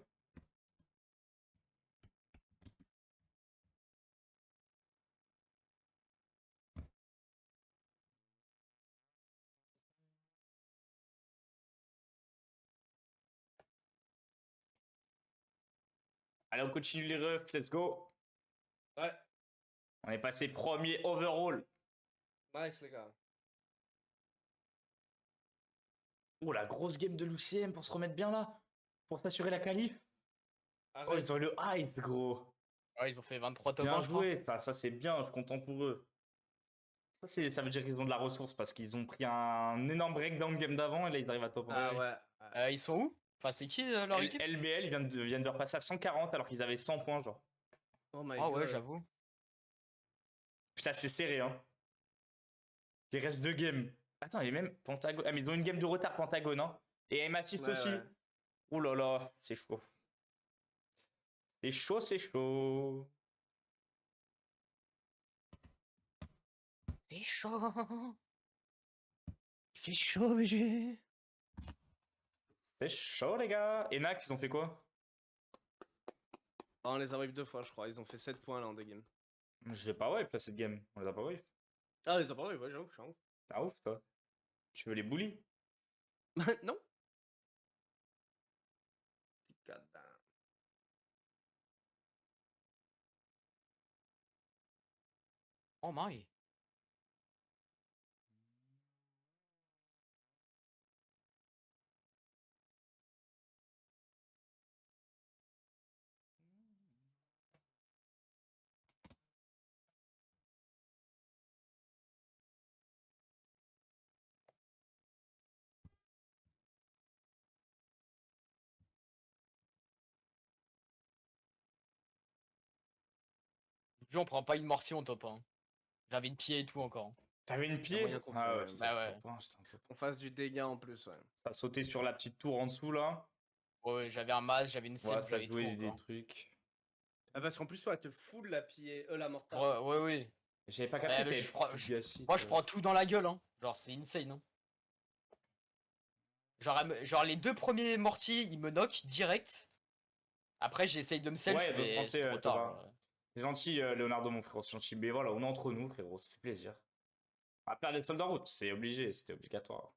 Allez, on continue les refs, let's go. Ouais. On est passé premier overall. Nice, les gars. Oh, la grosse game de l'UCM pour se remettre bien là. Pour s'assurer la qualif. Oh, Arrête. ils ont le ice, gros. Ouais, ils ont fait 23 top 1, Bien je crois. joué, ça c'est bien, je suis content pour eux. Ça veut dire qu'ils ont de la ressource parce qu'ils ont pris un énorme breakdown game d'avant et là ils arrivent à top 1. Ah Ouais. ouais. Ils sont où? Enfin, c'est qui leur équipe? LBL viennent de repasser à 140 alors qu'ils avaient 100 points, genre. Oh my Ah ouais, god. j'avoue. Putain, c'est serré, hein. Il reste 2 games. Attends, il y a même Pentagone. Ah, mais ils ont une game de retard, Pentagone, hein. Et M-Assist Ouais, aussi. ouais. Ouh là là, c'est chaud. C'est chaud, c'est chaud. C'est chaud. Il fait chaud, BG. C'est chaud, les gars. Et Nax, ils ont fait quoi? Ah, on les a wave 2 fois, je crois. Ils ont fait 7 points là en 2 games. Je sais pas wipe là cette game. On les a pas wipe. Ah, on les a pas wave, ouais, j'avoue, je suis un ouf. T'es un ouf, toi. Tu veux les bullies? Non. Goddamn. Oh my. Je on prend pas une mortier en top 1. J'avais une pied et tout encore. T'avais une pied? moyen qu'on Ah fait, ouais, c'était bah un ouais. top 1, c'était un top 1. On fasse du dégât en plus, ouais. Ça a sauté sur la petite tour en dessous là. Ouais, j'avais un masque, j'avais une Ouais, selle, ça a j'avais tout joué des encore. trucs. Ah, parce qu'en plus, toi, elle te fout la pied, la mortale. Ouais, ouais, ouais. J'avais pas Ouais, capté, mais t'avais je prends- plus je- du acide, Moi, je prends tout dans la gueule, hein. Genre, c'est insane, hein. Genre, les 2 premiers mortiers, ils me knock direct. Après, j'essaye de me self, Ouais, y a d'autres mais Français, c'est trop Thomas. tard. Genre. C'est gentil, Leonardo, mon frérot. C'est gentil. Mais voilà, on est entre nous, frérot. Ça fait plaisir. À perdre les soldats en route, c'est obligé, c'était obligatoire.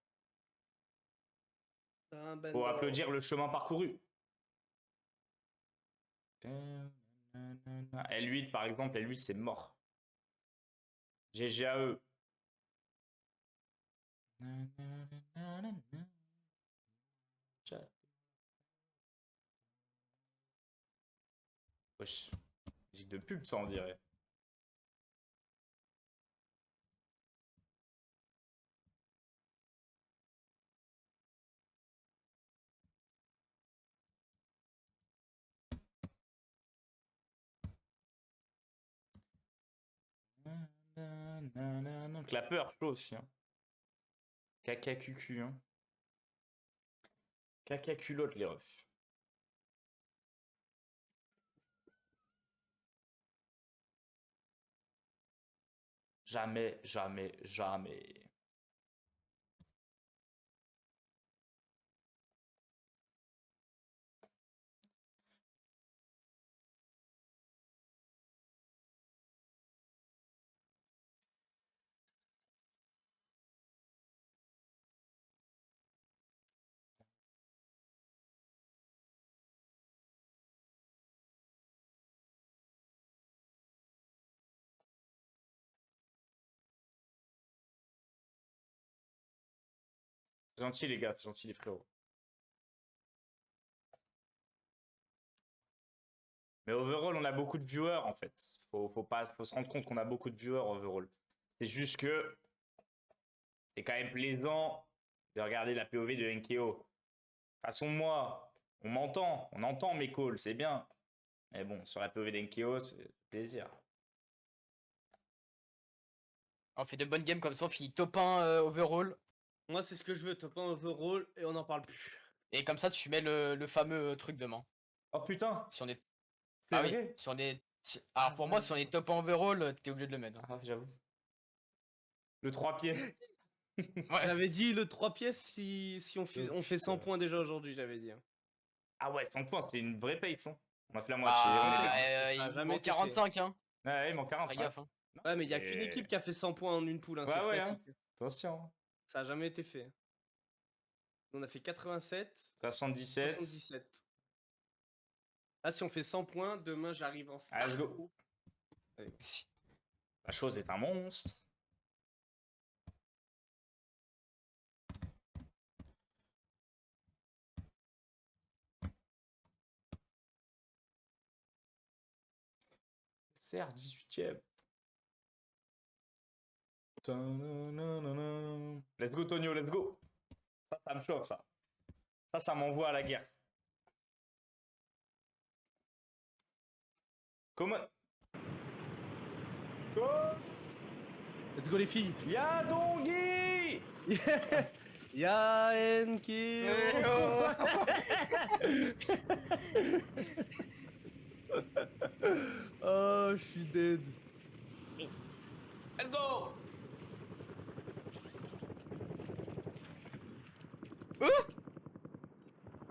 Faut applaudir le chemin parcouru. L8 par exemple, L8 c'est mort. GG à eux. Wesh. Musique de pub ça on dirait. Clapper, chaud aussi. Hein. Caca cucu. Hein. Caca culotte, les refs. Jamais, jamais, jamais. C'est gentil les gars, c'est gentil les frérots. Mais overall, on a beaucoup de viewers en fait. Faut se rendre compte qu'on a beaucoup de viewers overall. C'est juste que c'est quand même plaisant de regarder la POV de Nkeo. De toute façon, moi, on entend mes calls, c'est bien. Mais bon, sur la POV d'Nkeo, c'est plaisir. On fait de bonnes games comme ça, on finit top 1 overall. Moi, c'est ce que je veux, top 1 overall, et on n'en parle plus. Et comme ça, tu mets le fameux truc demain. Oh putain, Si on est. c'est Ah oui, vrai. si on est. Alors pour moi, si on est top 1 overall, t'es obligé de le mettre. Hein. Ah, j'avoue. Le 3 pieds. Ouais. J'avais dit le 3 pièces si on fait, Oh, on fait 100 putain. points déjà aujourd'hui, j'avais dit. Hein. Ah ouais, 100 points, c'est une vraie pace. Hein. On a fait la Bah, moitié. il Ça a me jamais manque été 45, hein. Ouais, il manque Fais 45. gaffe, hein. Ouais, mais il y a Et- qu'une équipe qui a fait 100 points en une poule, hein, Ouais, c'est ouais, Fnatic. Attention. Ça a jamais été fait. On a fait 87, 77. 77. Là, si on fait 100 points, demain j'arrive en Ah, let's star. go. La chose est un monstre. CR 18ème. Let's go Tonio, let's go. Ça me chauffe ça. Ça m'envoie à la guerre. Comment? Let's go les filles. Ya Dongi! Ya Nkeo. Oh, je suis dead. Let's go!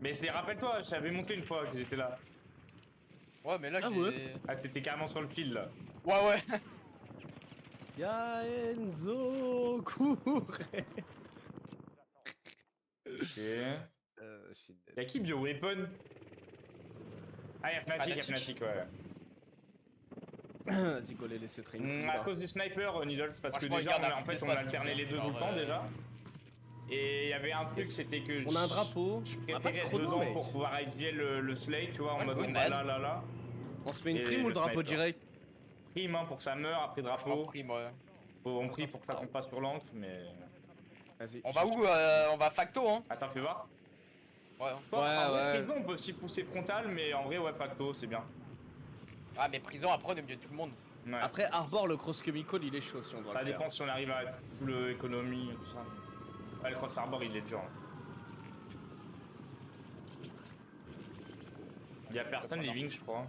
Mais c'est, rappelle-toi, je t'avais montré une fois que j'étais là. Ouais, mais là, Ah j'ai. ouais. Ah, t'étais carrément sur le fil là. Ouais, ouais. Ya Enzo, cours. Ok. Je suis dead. Y'a qui BioWeapon? Ah, y'a Fnatic, ouais. Vas-y, go les laisser traîner. À cause du sniper, Needles, parce que Franchement, déjà, regarde, en fait, la on passe, alternait les deux tout le genre, temps déjà. Et il y avait un truc, c'était que On a un drapeau. je On a pas de préférais être chrono, dedans mec. pour pouvoir étudier le slay, tu vois, en Ouais, mode good on va man. là. On se met une Et prime ou le le drapeau sniper. direct? Prime hein, pour que ça meure, après En drapeau. prime, ouais. On prie pour que ça compte pas sur l'encre, mais. Vas-y. On va où On va facto, hein. Attends, fais voir. Ouais. En vrai, ouais. prison, on peut aussi pousser frontal, mais en vrai, ouais, pacto, c'est bien. Ah, mais prison, après, on est mieux tout le monde. Ouais. Après, Arbor, le cross chemical, il est chaud si on doit Ça le faire. dépend si on arrive à être full économie, tout ça. Ouais, le cross arbor, il est dur. Hein. Il y a personne living, je crois.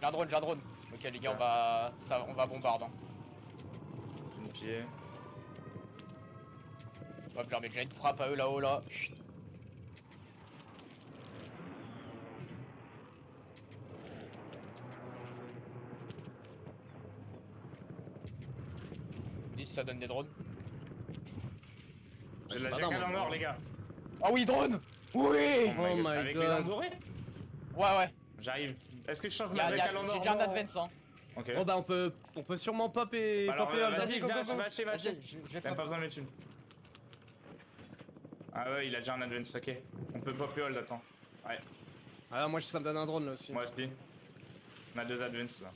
J'ai un drone. Ok, les gars, on va bombarder. Hein. Une pied. Hop, je leur mets déjà une frappe à eux là-haut, là. Chut. Dis si ça donne des drones. J'ai de la pas jackale dans en mon or, plan. les gars. Ah oui, drone. Oui. Oh my Avec les god. armes dorées. Ouais. J'arrive. Est-ce que je change J'ai ma jackale en or? déjà un advance, hein. Ok. Bon bah on peut sûrement pop et Bah alors, popper vas-y, Holda. go, viens, go, go. va acheter. Vas-y, je vais T'as faire. pas besoin de mettre une. Ah ouais, il a déjà un advance, ok. On peut popper hold, attends. Ouais, Ah moi ça me donne un drone là aussi. moi aussi. On a deux advances là.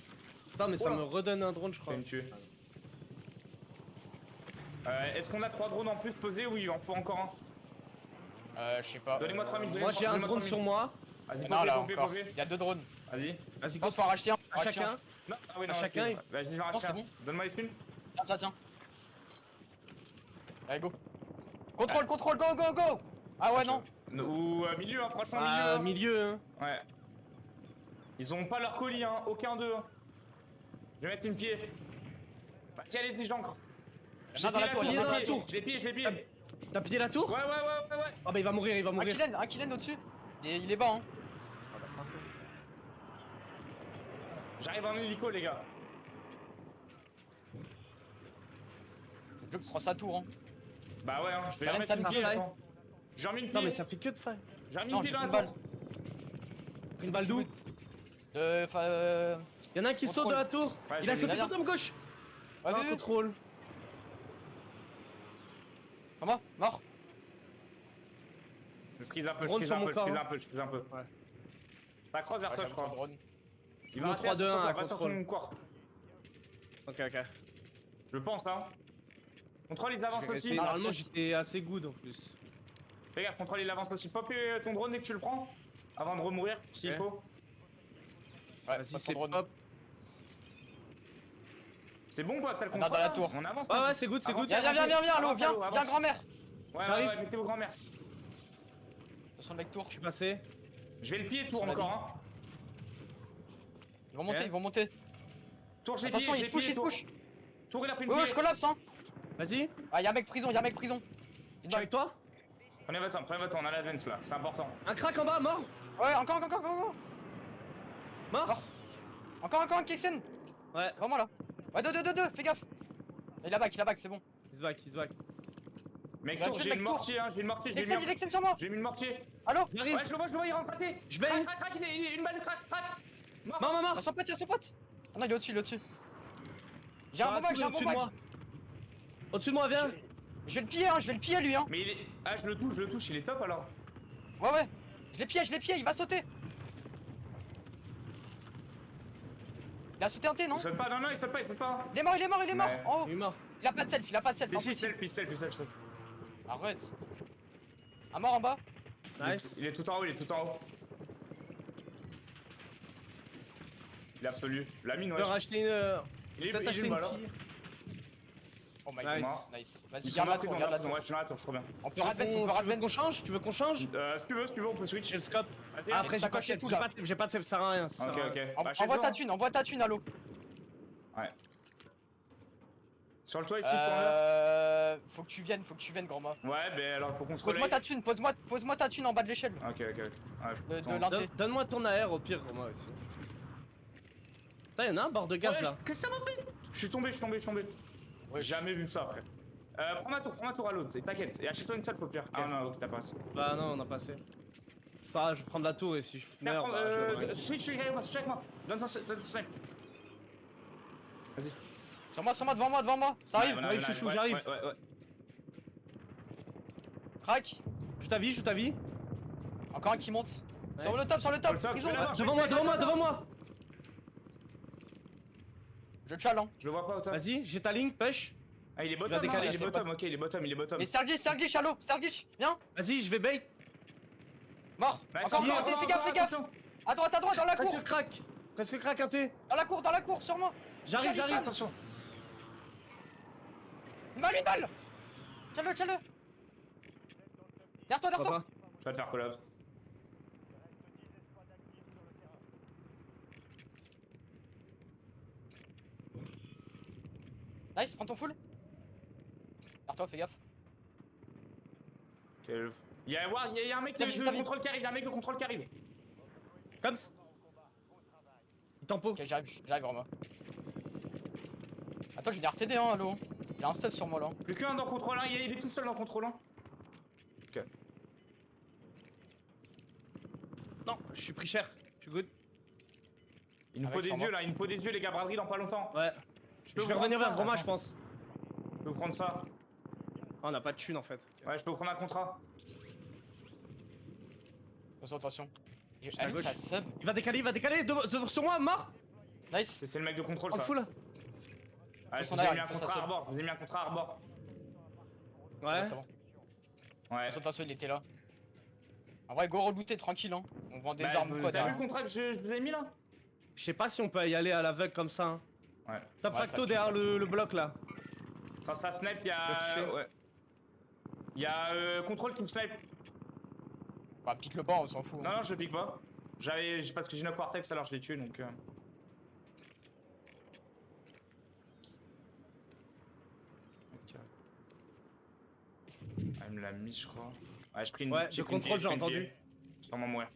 Putain mais ça Oula. me redonne un drone je Je crois. vais me tuer. Est-ce qu'on a 3 drones en plus posés ou il en faut encore un? Je sais pas. Donnez-moi 3000. Moi j'ai un drone sur moi. Vas-y, Non, là popper. encore. Il y a 2 drones. Vas-y. Vas-y go. Faut en racheter un. À chacun. Non, ah oui, À non, chacun, ok. Vas-y, je vais Non, racheter c'est un. bon. Donne-moi les thunes. Tiens. Allez, go. Contrôle, go. Ah ouais, non. Ou milieu, hein, franchement, Ah milieu. milieu hein. Ouais. Ils ont pas leur colis, hein, aucun d'eux. Hein. Je vais mettre une pied. Bah, tiens, allez-y, j'encre. Il y en a dans la tour, il y en a dans la tour. Je l'ai pillé. T'as pillé la tour? Ouais. Ah bah il va mourir. Un Kylen au-dessus. Il est bas, hein. J'arrive en hélico, les gars. Le jeu prend sa tour, hein. Bah ouais, hein, je vais Ça remettre me une pied, fait. attends. J'ai remis une Non mais pied. ça fait que de faille. J'ai remis Non, une pied j'ai dans la pris une tour. Pris une balle d'où? Y'en a un qui saute Contrôle. de la tour. Ouais, Il a j'ai sauté mis bottom gauche. Ouais, Ah, vite. contrôle. Comment? Mort. Je freeze un peu, Drone je sur mon freeze corps, un peu. Ouais. Ça croise vers toi, je j'aime pas crois. le drone. Il Bon, va 3, 2, 1 à sur contrôle. ton corps. Ok. Je pense, hein. Contrôle, ils avancent Je vais aussi. essayer. Normalement j'étais assez good en plus. Fais gaffe, contrôle, il avance aussi. Pop ton drone dès que tu le prends. Avant de remourir, s'il Ok. faut. Ouais, Vas-y pas c'est ton drone. pop. C'est bon, quoi, t'as le On a contrôle. dans la hein. tour. On avance. Ouais hein. c'est good. Avance, Viens, allô, Avance, viens, allô, avance. viens, grand-mère. Ouais, J'arrive. mettez vos grands-mères. Attention, le mec tour. Je suis passé. Je vais le pied, tour Sur la encore, hein. Ils vont monter. Tour, j'ai Attention, pied, il se push, tour. Tour, il a pris une Oh, pied. je collapse, hein. Vas-y. Ah, y'a un mec prison. Je suis avec toi. Prenez votre temps, on a l'advance là, c'est important. Un crack en bas mort. Ouais, encore. Mort. Encore un Kexen. Ouais. Vraiment là. Ouais, deux, fais gaffe. Il a back, c'est bon. He's back. Mec, Il a tour, tué j'ai le une mec, mortier, hein, j'ai une mortier, Il j'ai extend sur moi. mis une mortier. Allô? J'arrive. Ouais, je le vois, il rentre raté. Je baigne. Crac, il est une balle de crack. Mort. Mort. Y'a son pote. Ah non, il est au-dessus. J'ai un bon bac. Au-dessus de moi viens. Je vais le piller lui, hein. Mais il est. Ah, je le touche, il est top alors. Ouais. Je l'ai pillé, il va sauter. Il a sauté un T, non? Il saute pas, non, il saute pas. Il est mort. Ouais. En haut. Il est mort. Il a pas de self. Mais si, impossible. self. Arrête. Un mort en bas. Nice. Il est tout en haut. Il est absolu. La mine, Je ouais. peux racheter une. Il est Peut-être acheter une une balle. petille. Oh my Nice. god. Nice. Vas-y, Ils sont garde la là, tour, ouais, garde la tour. je suis dans la tour, je crois bien. On peut advance, Tu veux qu'on change? Si tu veux, on peut switch. J'ai le scope. Vas-y, Ah, après ça j'ai pas de coche et save, tout, j'ai là. pas de save, j'ai pas de save, ça sert à rien. ça sert à rien. Ok. Bah, chez Envoie toi, ta thune, allô. Ouais. Sur le toit ici, pour faut que tu viennes, grand-mât. Ouais, mais alors faut qu'on se Pose-moi relaye. ta thune, pose-moi ta thune en bas de l'échelle. Ok. Ouais, je De prends- l'inté. Donne-moi ton AR au pire, moi aussi. Putain, y'en a un bord de gaz Ouais, là. qu'est-ce que ça m'a fait? Je suis tombé. Ouais, J'ai jamais vu ça après. Prends ma tour à l'autre, et t'inquiète. Et achète-toi une salle, au pire. Ah non, ok, t'as pas assez. Bah non, on a pas assez. C'est pas grave, je vais prendre la tour et si je Tiens, meurs, prends, bah je vais switch avec moi. Donne ton snipe. Vas-y. Sur moi, devant moi. Ça arrive. ouais, chouchou, j'arrive. Ouais. Crac. Je t'avis. Encore un qui monte. Ouais. Sur le top, Sur le top, prison. je vais là-bas. Devant moi. Je challenge. Je le vois pas au top. Vas-y, j'ai ta ligne, pêche. Ah, il est Il va bottom, décaler, il est c'est bottom, ok, il est bottom. Mais Sergich, Shallow, viens. Vas-y, je vais bait. Mort. Bah, Encore, c'est- un T, fais gaffe. attention. À droite, dans la cour. Presque crack un T. Dans la cour, sur moi. J'arrive. Attention. Une balle. Tiens-le. Derrière toi. Papa. Je vais te faire collab. Nice, prends ton full. Derrière toi, fais gaffe. Il y a un mec T'as de vu, t'as vu. contrôle qui arrive, Comme ça. Il tempo. Ok, j'arrive, vraiment. Attends, j'ai des RTD, hein, allo. J'ai un stuff sur moi là. Plus qu'un dans contrôle 1, il est tout seul dans contrôle 1. Ok. Non, je suis pris cher. Je suis good. Il nous Avec faut des son yeux là, il nous faut des yeux les gars, braderie dans pas longtemps. Ouais. Je Je vais revenir vers Groma, je pense. Je peux vous prendre ça. Ah, on a pas de thune en fait. Ouais, je peux vous prendre un contrat. Attention. à Allume gauche. sa sub. Il va décaler, sur moi, mort. Nice. C'est le mec de contrôle En ça. full. Ouais, je son vous ai arme, mis un il faut contrat ça arbor, je vous ai mis un contrat arbor. Ouais. C'est bon. Ouais. Attention, il était là. En vrai, go relooter tranquille, hein. On vend des Bah, armes quoi t'as vu derrière. le contrat que je vous ai mis là? Je sais pas si on peut y aller à l'aveugle comme ça. Hein. Ouais. Top Ouais, facto ça derrière pue, le bloc là. Quand ça snipe, il y Le a. chien. Ouais. Il y a contrôle qui me snipe. Bah, pique le banc, on s'en fout. hein. Non, je pique pas. Parce que j'ai une Quartex alors je l'ai tué donc. Ok. Ah, il me l'a mis, je crois. Ouais, j'ai pris une. Ouais, j'ai le pris une contrôle, pied, j'ai entendu. Je vais sûrement mourir.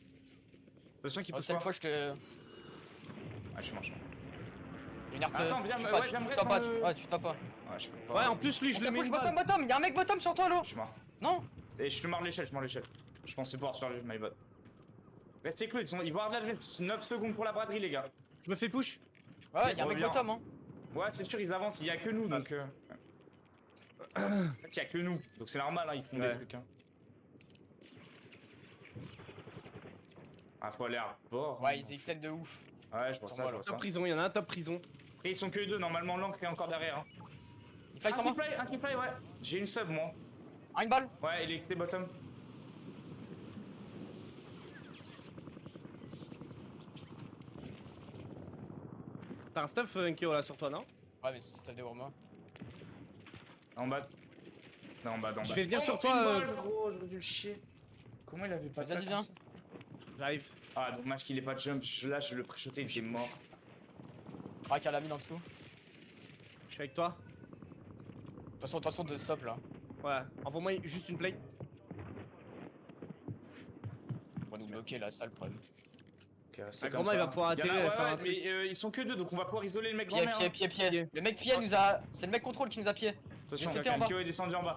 Attention qu'il pousse Cette pas. fois, je te. Ouais, je suis mort. Une RT. Attends, viens, tu ouais, pas, j'aimerais tu tapes pas, dans le- ouais, tu tapes pas. Ouais, je peux pas. Ouais, en plus, lui, On je le se mets push une bottom, balle. y'a un mec bottom sur toi, là. Je suis mort. Non. Et je suis mort de l'échelle, Je pensais pouvoir sur lui, my bad. Restez clous, ils vont avoir de la vie. 9 secondes pour la braderie, les gars. Je me fais push. Ouais, y'a un mec reviens. bottom, hein. Ouais, c'est sûr, ils avancent, il y a que nous donc. En fait, il y a que nous, donc c'est normal, hein, ils font des Ouais. trucs. Hein. Ah, faut aller à bord. Ouais, ils excellent de ouf. Ouais, je vois ça, je vois ça. Top prison, il y en a un top prison. Et ils sont que deux, normalement, l'encre est encore derrière. Hein. Il fly sur moi. Un qui fly, ouais. J'ai une sub, moi. Ah, une balle. Ouais, il est XT bottom. T'as un stuff, Nkeo, là sur toi, non? Ouais, mais ça dévoure moi. En bas. Non, en bas, en bas. Je vais venir Oh, sur une toi. balle, gros, j'aurais dû le chier. Comment il avait pas de Vas-y, balle viens. comme ça? J'arrive. Ah, dommage qu'il ait pas de jump. Là, je le pré-shoté, il était mort. Crac à la mine en dessous. Je suis avec toi. Attention de stop là. Ouais, envoie-moi juste une play. On va nous bloquer là, ça le problème. Ok, c'est Ah, comme Groma, il ça. va pouvoir Il y en a- atterrir et ouais, faire ouais, un truc. mais ils sont que deux, donc on va pouvoir isoler le mec Pied, grand-mère. pied. Le mec pied nous a. C'est le mec contrôle qui nous a pied. Attention, J'ai sauté en bas. Kyo est descendu en bas.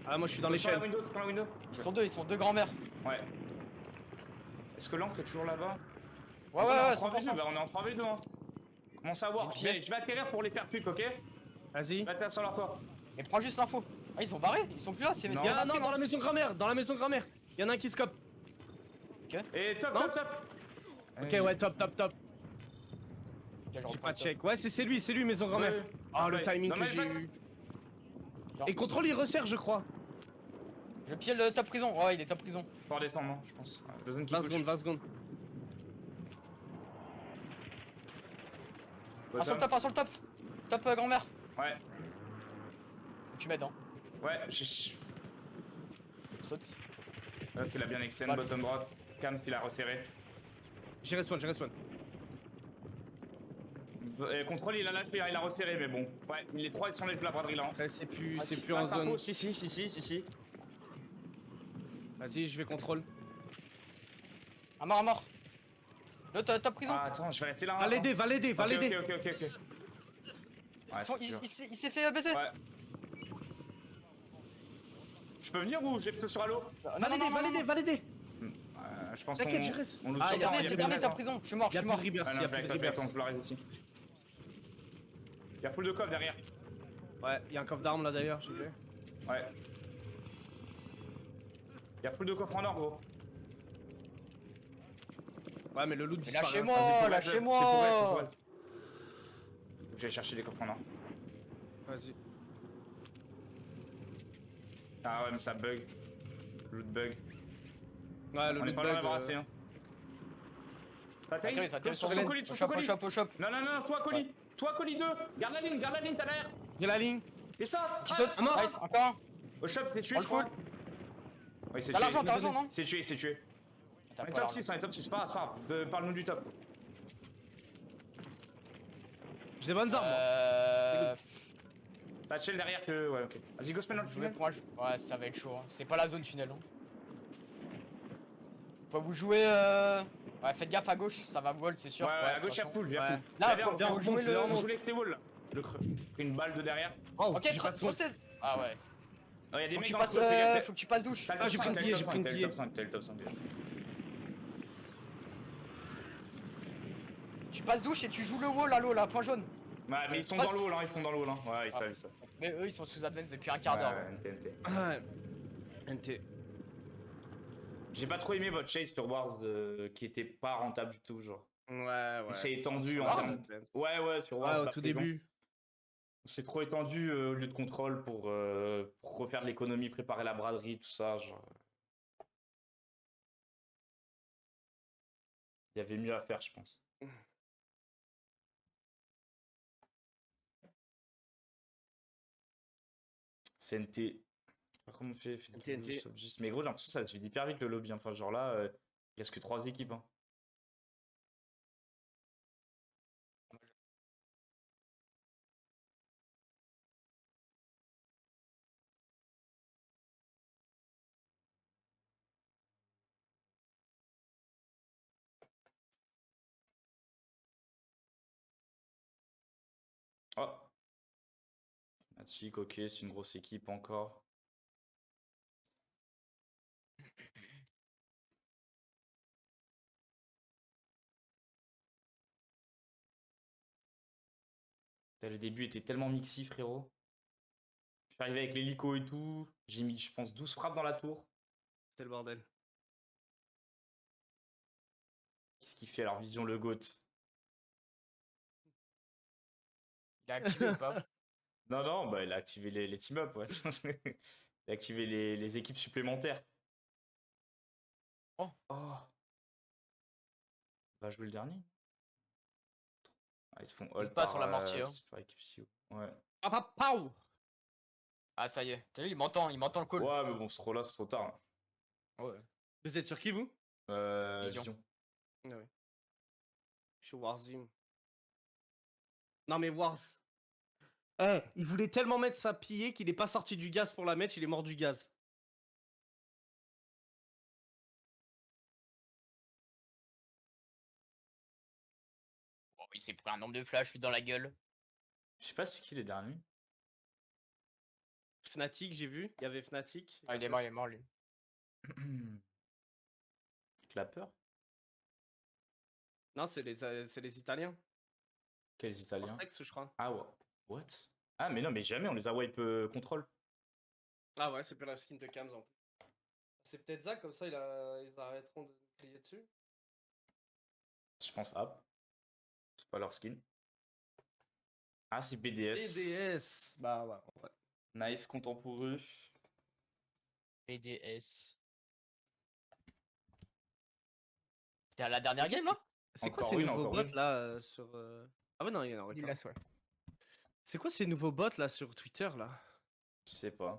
Ah, moi je suis dans Sur la l'échelle. window, sur la window. Ils sont deux grand-mères. Ouais. Est-ce que l'encre est toujours là-bas? Ouais, On est en ouais, 3v2, 100%. bah on est en 3v2 hein. Commence à voir. J'ai le pied. Je vais atterrir pour les faire puck, ok? Vas-y. Je vais atterrir sur leur toit. Mais prends juste l'info. Ah, ils sont barrés, ils sont plus là, c'est Non. Il y en a non, dans la maison grand-mère, Il y en a un qui scope. Et top, Non. top. Ok, ouais, top. J'ai pas check. Ouais, c'est lui, maison grand-mère. Ah, le timing que j'ai eu. Et contrôle, il resserre, je crois. Je pied le top prison. Ouais, il est top prison. Faut redescendre, non, je pense. Ouais, besoin qu'il 20 push. secondes, 20 secondes. Un sur le top, un sur le top. Top grand-mère. Ouais, Tu m'aides, hein. ouais, j'ai. Saute. Là, qu'il a bien extend, Balle. bottom droite. Cam qu'il a resserré. J'ai respawn. Contrôle, il a lâché, il a retiré, mais bon. Ouais, les trois ils sont les la braderie là. Hein. Après, c'est plus Passe en zone. info, si. Vas-y, je vais contrôle. À mort, à mort. Top prison. Ah, attends, je vais rester là. Va l'aider, va l'aider, va l'aider. Ok. Ouais, c'est dur. Il s'est fait baiser. Ouais. Je peux venir ou j'ai plutôt sur Halo? Va l'aider, va l'aider. Je pense T'inquiète, qu'on je reste. on loot Ah, sur y a temps, rien, il y a C'est plus de terminé temps. ta prison. Je suis mort, Y'a je plus suis de mort. rebirth, Ah non, y'a plus de rebirth. on peut l'arrêter ici. Y'a full de coffre derrière. Ouais, y'a un coffre d'armes là d'ailleurs, j'ai vu. Ouais. Y'a full de coffre en or, gros. Ouais, mais le loot Mais disparaît. lâchez-moi, C'est pour lâchez-moi. être. Je vais chercher des coffres en or. Vas-y. Ah ouais, mais ça bug. Loot bug. Ouais, le On est loot pas loin bug. d'avoir assez, hein. Ça Atterris, atterris sur sur son le colis, Au sur son shop, au colis. shop, au shop. Non, toi, colis. Toi, colis 2. Garde la ligne, t'as l'air. J'ai la ligne. Et ça Qui saute. à mort. Nice, encore un. Au shop, t'es tué, On je le crois. full. Oui, c'est T'as tué. l'argent, non? C'est tué. T'as On est pas top l'argent. 6, c'est pas grave. Parle-nous du top. J'ai des bonnes armes. moi. T'as chill derrière que. Ouais, ok. Vas-y, go spin dans le Je vais tunnel. pour un jeu. Ouais, ça va être chaud. Hein. C'est pas la zone tunnel. Hein. Faut vous jouer. Ouais, faites gaffe à gauche, ça va wall, c'est sûr. Ouais, à gauche, y'a attention. full, y'a Ouais. full. Là, Viens, faut viens, on jouer le. on joue les wall là. Le creux. Pris une balle de derrière. Oh, Ok, j'ai pas de seconde. 3-16. Ah ouais. Oh, y'a des Faut que mecs tu dans passes, le creux, fais gaffe. faut que tu passes douche. T'as le Ah, top j'ai 5, pris le t'as pied, le j'ai top pris 5, le t'as pied. le top 5 déjà. Tu passes douche et tu joues le wall à l'eau là, point jaune. Ouais, mais ils sont dans le wall, hein, ils sont dans le wall. Hein. Ouais, ils savent ça. Mais eux ils sont sous advance depuis un quart d'heure. Ouais, NT. Ouais. NT. J'ai pas trop aimé votre chase sur Wars qui était pas rentable du tout, genre. Ouais. Il s'est étendu en Wars termes. Ouais, sur Wars. Ouais, au la tout prison. début. C'est trop étendu au lieu de contrôle pour refaire de l'économie, préparer la braderie, tout ça. Genre. Il y avait mieux à faire, je pense. CNT. Comment on fait NT. Juste. Mais gros, j'ai l'impression que ça se vide hyper vite le lobby. Enfin, genre là, il reste que 3 équipes. Hein. Oh. Magic, ok, c'est une grosse équipe encore. Le début était tellement mixy, frérot. Je suis arrivé avec l'hélico et tout. J'ai mis, je pense, 12 frappes dans la tour. C'était le bordel. Qu'est-ce qu'il fait alors, Vision le GOAT? Il a activé ou pas? Non, bah il a activé les team-up, ouais. Il a activé les équipes supplémentaires. Oh. On va jouer le dernier. Ah, ils se font Ils all se passent sur la par, mortier, hein. c'est par équipe Sio. Ouais. Pow. Ah ça y est, t'as vu, il m'entend le call. Ouais, mais bon, ce trop là, c'est trop tard. Ouais. Vous êtes sur qui vous? Vision. Vision. Ah ouais. Je suis Warzim. Non mais Wars. Eh, il voulait tellement mettre sa pillée qu'il est pas sorti du gaz pour la mettre, il est mort du gaz. Bon, il s'est pris un nombre de flashs lui dans la gueule. Je sais pas c'est qui les derniers. Fnatic, j'ai vu, il y avait Fnatic. Ah il est mort lui. Clapper. Non, c'est les Italiens. Quels Italiens? Vortex, je crois. Ah ouais. What? Ah mais non, mais jamais on les a wipe contrôle. Ah ouais, c'est plus la skin de Kams en plus. C'est peut-être Zach, comme ça ils arrêteront de crier dessus. Je pense App. C'est pas leur skin. Ah, c'est BDS. BDS. Bah ouais, en vrai. Nice, content pour eux. PDS. C'était à la dernière game là? C'est quoi Encore ces une, nouveaux encore bots une. là sur. Ah ouais, non, il y en a encore. Lilas, ouais. C'est quoi ces nouveaux bots là sur Twitter là? Je sais pas.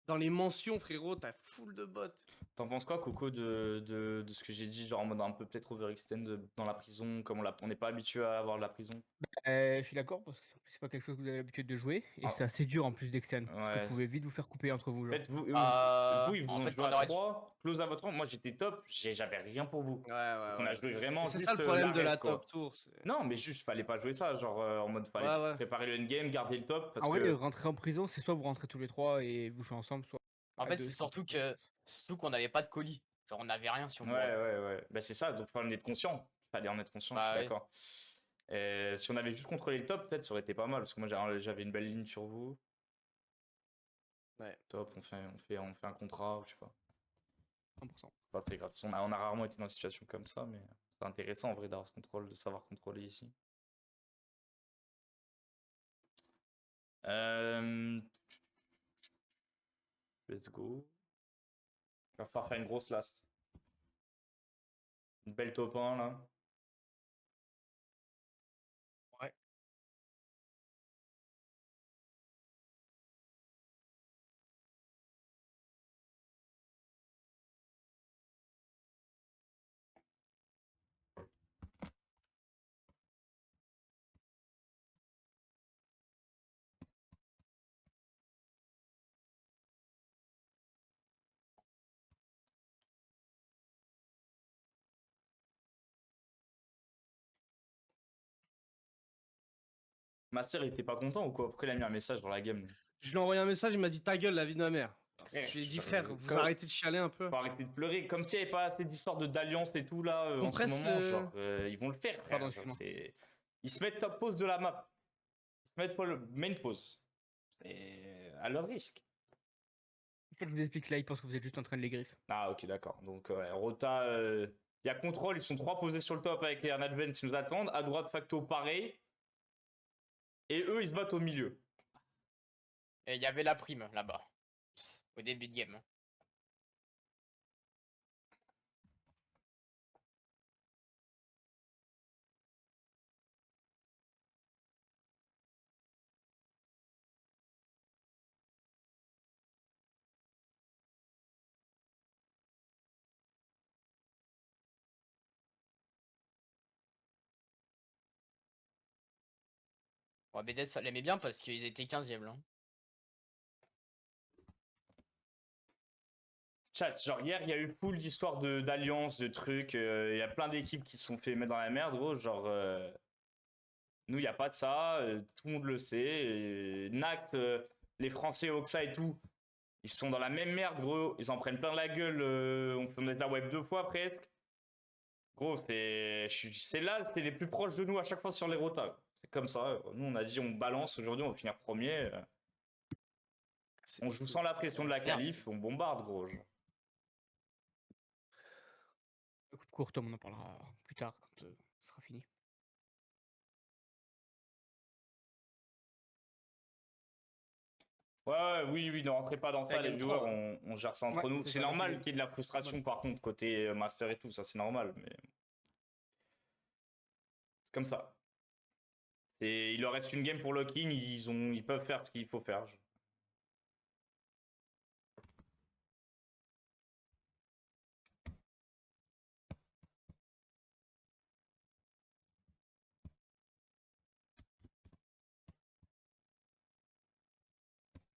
Dans les mentions, frérot, t'as full de bots. T'en penses quoi, Coco, de ce que j'ai dit, genre en mode un peu peut-être overextend dans la prison, comme on n'est pas habitué à avoir de la prison? Je suis d'accord parce que c'est pas quelque chose que vous avez l'habitude de jouer et Ah. c'est assez dur en plus d'Extend. Parce que Ouais. vous pouvez vite vous faire couper entre vous. En Genre. fait, vous, ils En vont fait, jouer on à aurait 3, close à votre rang. Moi, j'étais top, j'avais rien pour vous. Ouais, ouais, Donc, on a ouais. joué Mais vraiment c'est juste ça le problème de la l'arrêt, quoi. top tour. c'est- Non, mais juste, fallait pas jouer ça. Genre, en mode, fallait Ouais, ouais. préparer le endgame, garder le top. Parce En vrai, que. rentrer en prison, c'est soit vous rentrez tous les trois et vous jouez ensemble, soit En à fait, deux, c'est un peu plus. surtout qu'on n'avait pas de colis. Genre, on n'avait rien si on Ouais, mourait. ouais. Bah, c'est ça, donc fallait en être conscient. Fallait en être conscient, je Bah suis ouais. d'accord. Si on avait juste contrôlé le top, peut-être ça aurait été pas mal. Parce que moi, j'avais une belle ligne sur vous. Ouais. Top, on fait un contrat, ou je sais pas. 100%. Pas très grave. On a rarement été dans une situation comme ça, mais c'est intéressant en vrai d'avoir ce contrôle, de savoir contrôler ici. Let's go. Il va falloir faire une grosse last. Une belle top 1 là. Ouais. Master il était pas content ou quoi? Pourquoi il a mis un message dans la game? Je lui ai envoyé un message, il m'a dit ta gueule, la vie de ma mère. Frère, Je lui ai dit, je- frère, vous comme- arrêtez de chialer un peu. Faut arrêter de pleurer. Comme s'il n'y avait pas assez d'histoires d'alliance et tout là en ce Compresse, moment. Genre, ils vont le faire, frère. Pardon, Genre, excuse-moi. ils se mettent top pause de la map. Ils se mettent pas le main pause. C'est à leur risque. Je vous explique là, il pense que vous êtes juste en train de les griffe. Ah, ok, d'accord. Donc, ouais, Rota, il y a contrôle. Ils sont 3 posés sur le top avec un advance. Ils nous attendent. À droite, Facto, pareil. Et eux, ils se battent au milieu. Et il y avait la prime là-bas. Au début de game. Bon, BDS, ça l'aimait bien parce qu'ils étaient 15e là. Chat, genre hier, il y a eu full d'histoires d'alliances, de trucs. Il y a plein d'équipes qui se sont fait mettre dans la merde, gros. Genre, nous, il n'y a pas de ça. Tout le monde le sait. Nax, les Français, Oxa et tout, ils sont dans la même merde, gros. Ils en prennent plein la gueule. On les a web 2 fois presque. Gros, c'est là, c'est les plus proches de nous à chaque fois sur les rotas. C'est comme ça. Nous, on a dit, on balance. Aujourd'hui, on va finir premier. On joue sans la pression de la qualif. On bombarde, gros. Genre. Coupe courte, on en parlera plus tard quand ce sera fini. Oui, ne rentrez pas dans ça, Avec les M3, viewers, ouais. on gère ça entre Ouais, nous. c'est C'est ça, normal vas-y. qu'il y ait de la frustration, par contre, côté master et tout, ça c'est normal, mais c'est comme ça. Il leur reste une game pour lock-in, ils peuvent faire ce qu'il faut faire.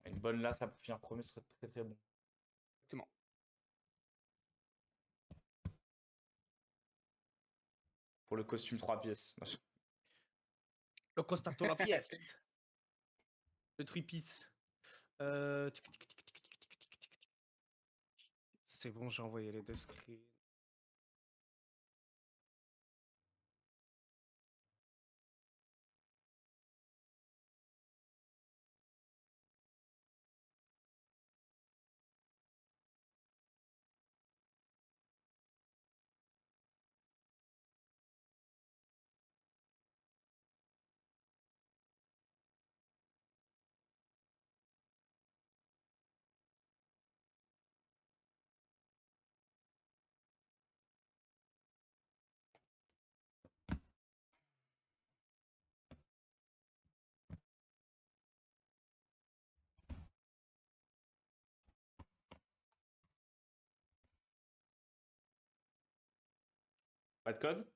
Une bonne lasse pour finir premier serait très très bon. Exactement. Pour le costume 3 pièces. Le costato la pièce. Le tripice. C'est bon, j'ai envoyé les 2 screens. Pas de code?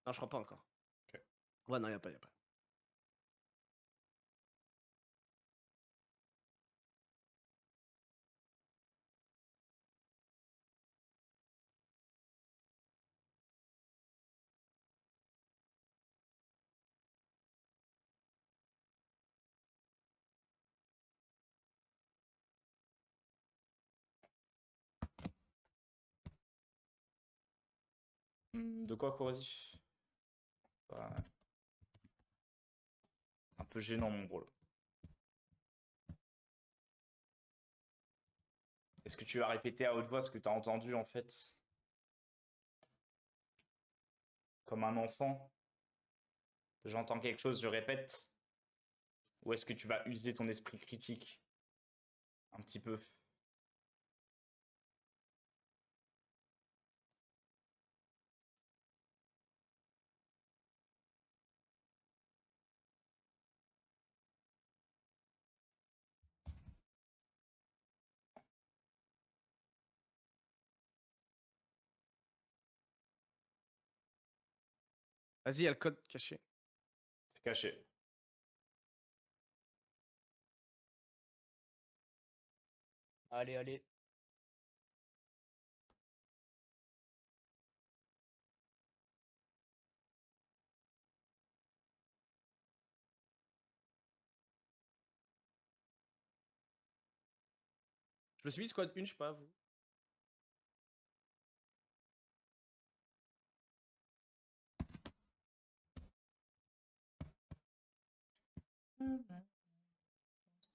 Non, je crois pas encore. Ouais, non, y a pas, y a pas. De quoi corrosif? Ouais. Un peu gênant mon rôle. Est-ce que tu vas répéter à haute voix ce que tu as entendu en fait? Comme un enfant? J'entends quelque chose, je répète? Ou est-ce que tu vas user ton esprit critique? Un petit peu. Vas-y, y a le code caché. C'est caché. Allez, allez. Je me suis mis squad 1, je sais pas, vous.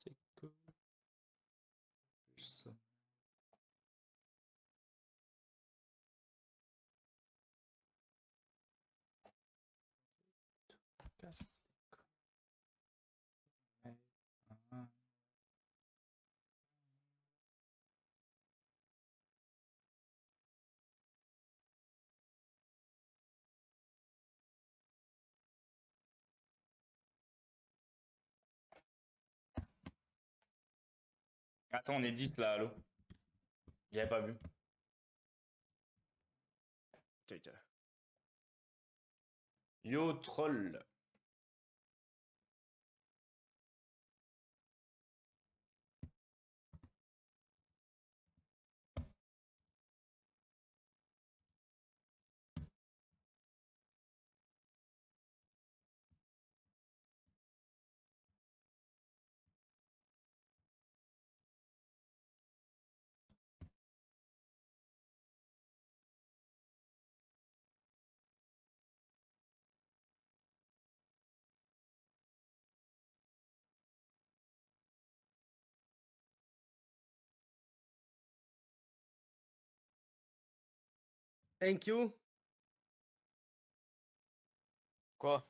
C'est que plus. Casse les couilles. Ah. Attends, on est deep là, allô? Il avait pas vu. Ok, ok. Yo, troll. Thank you. Quoi?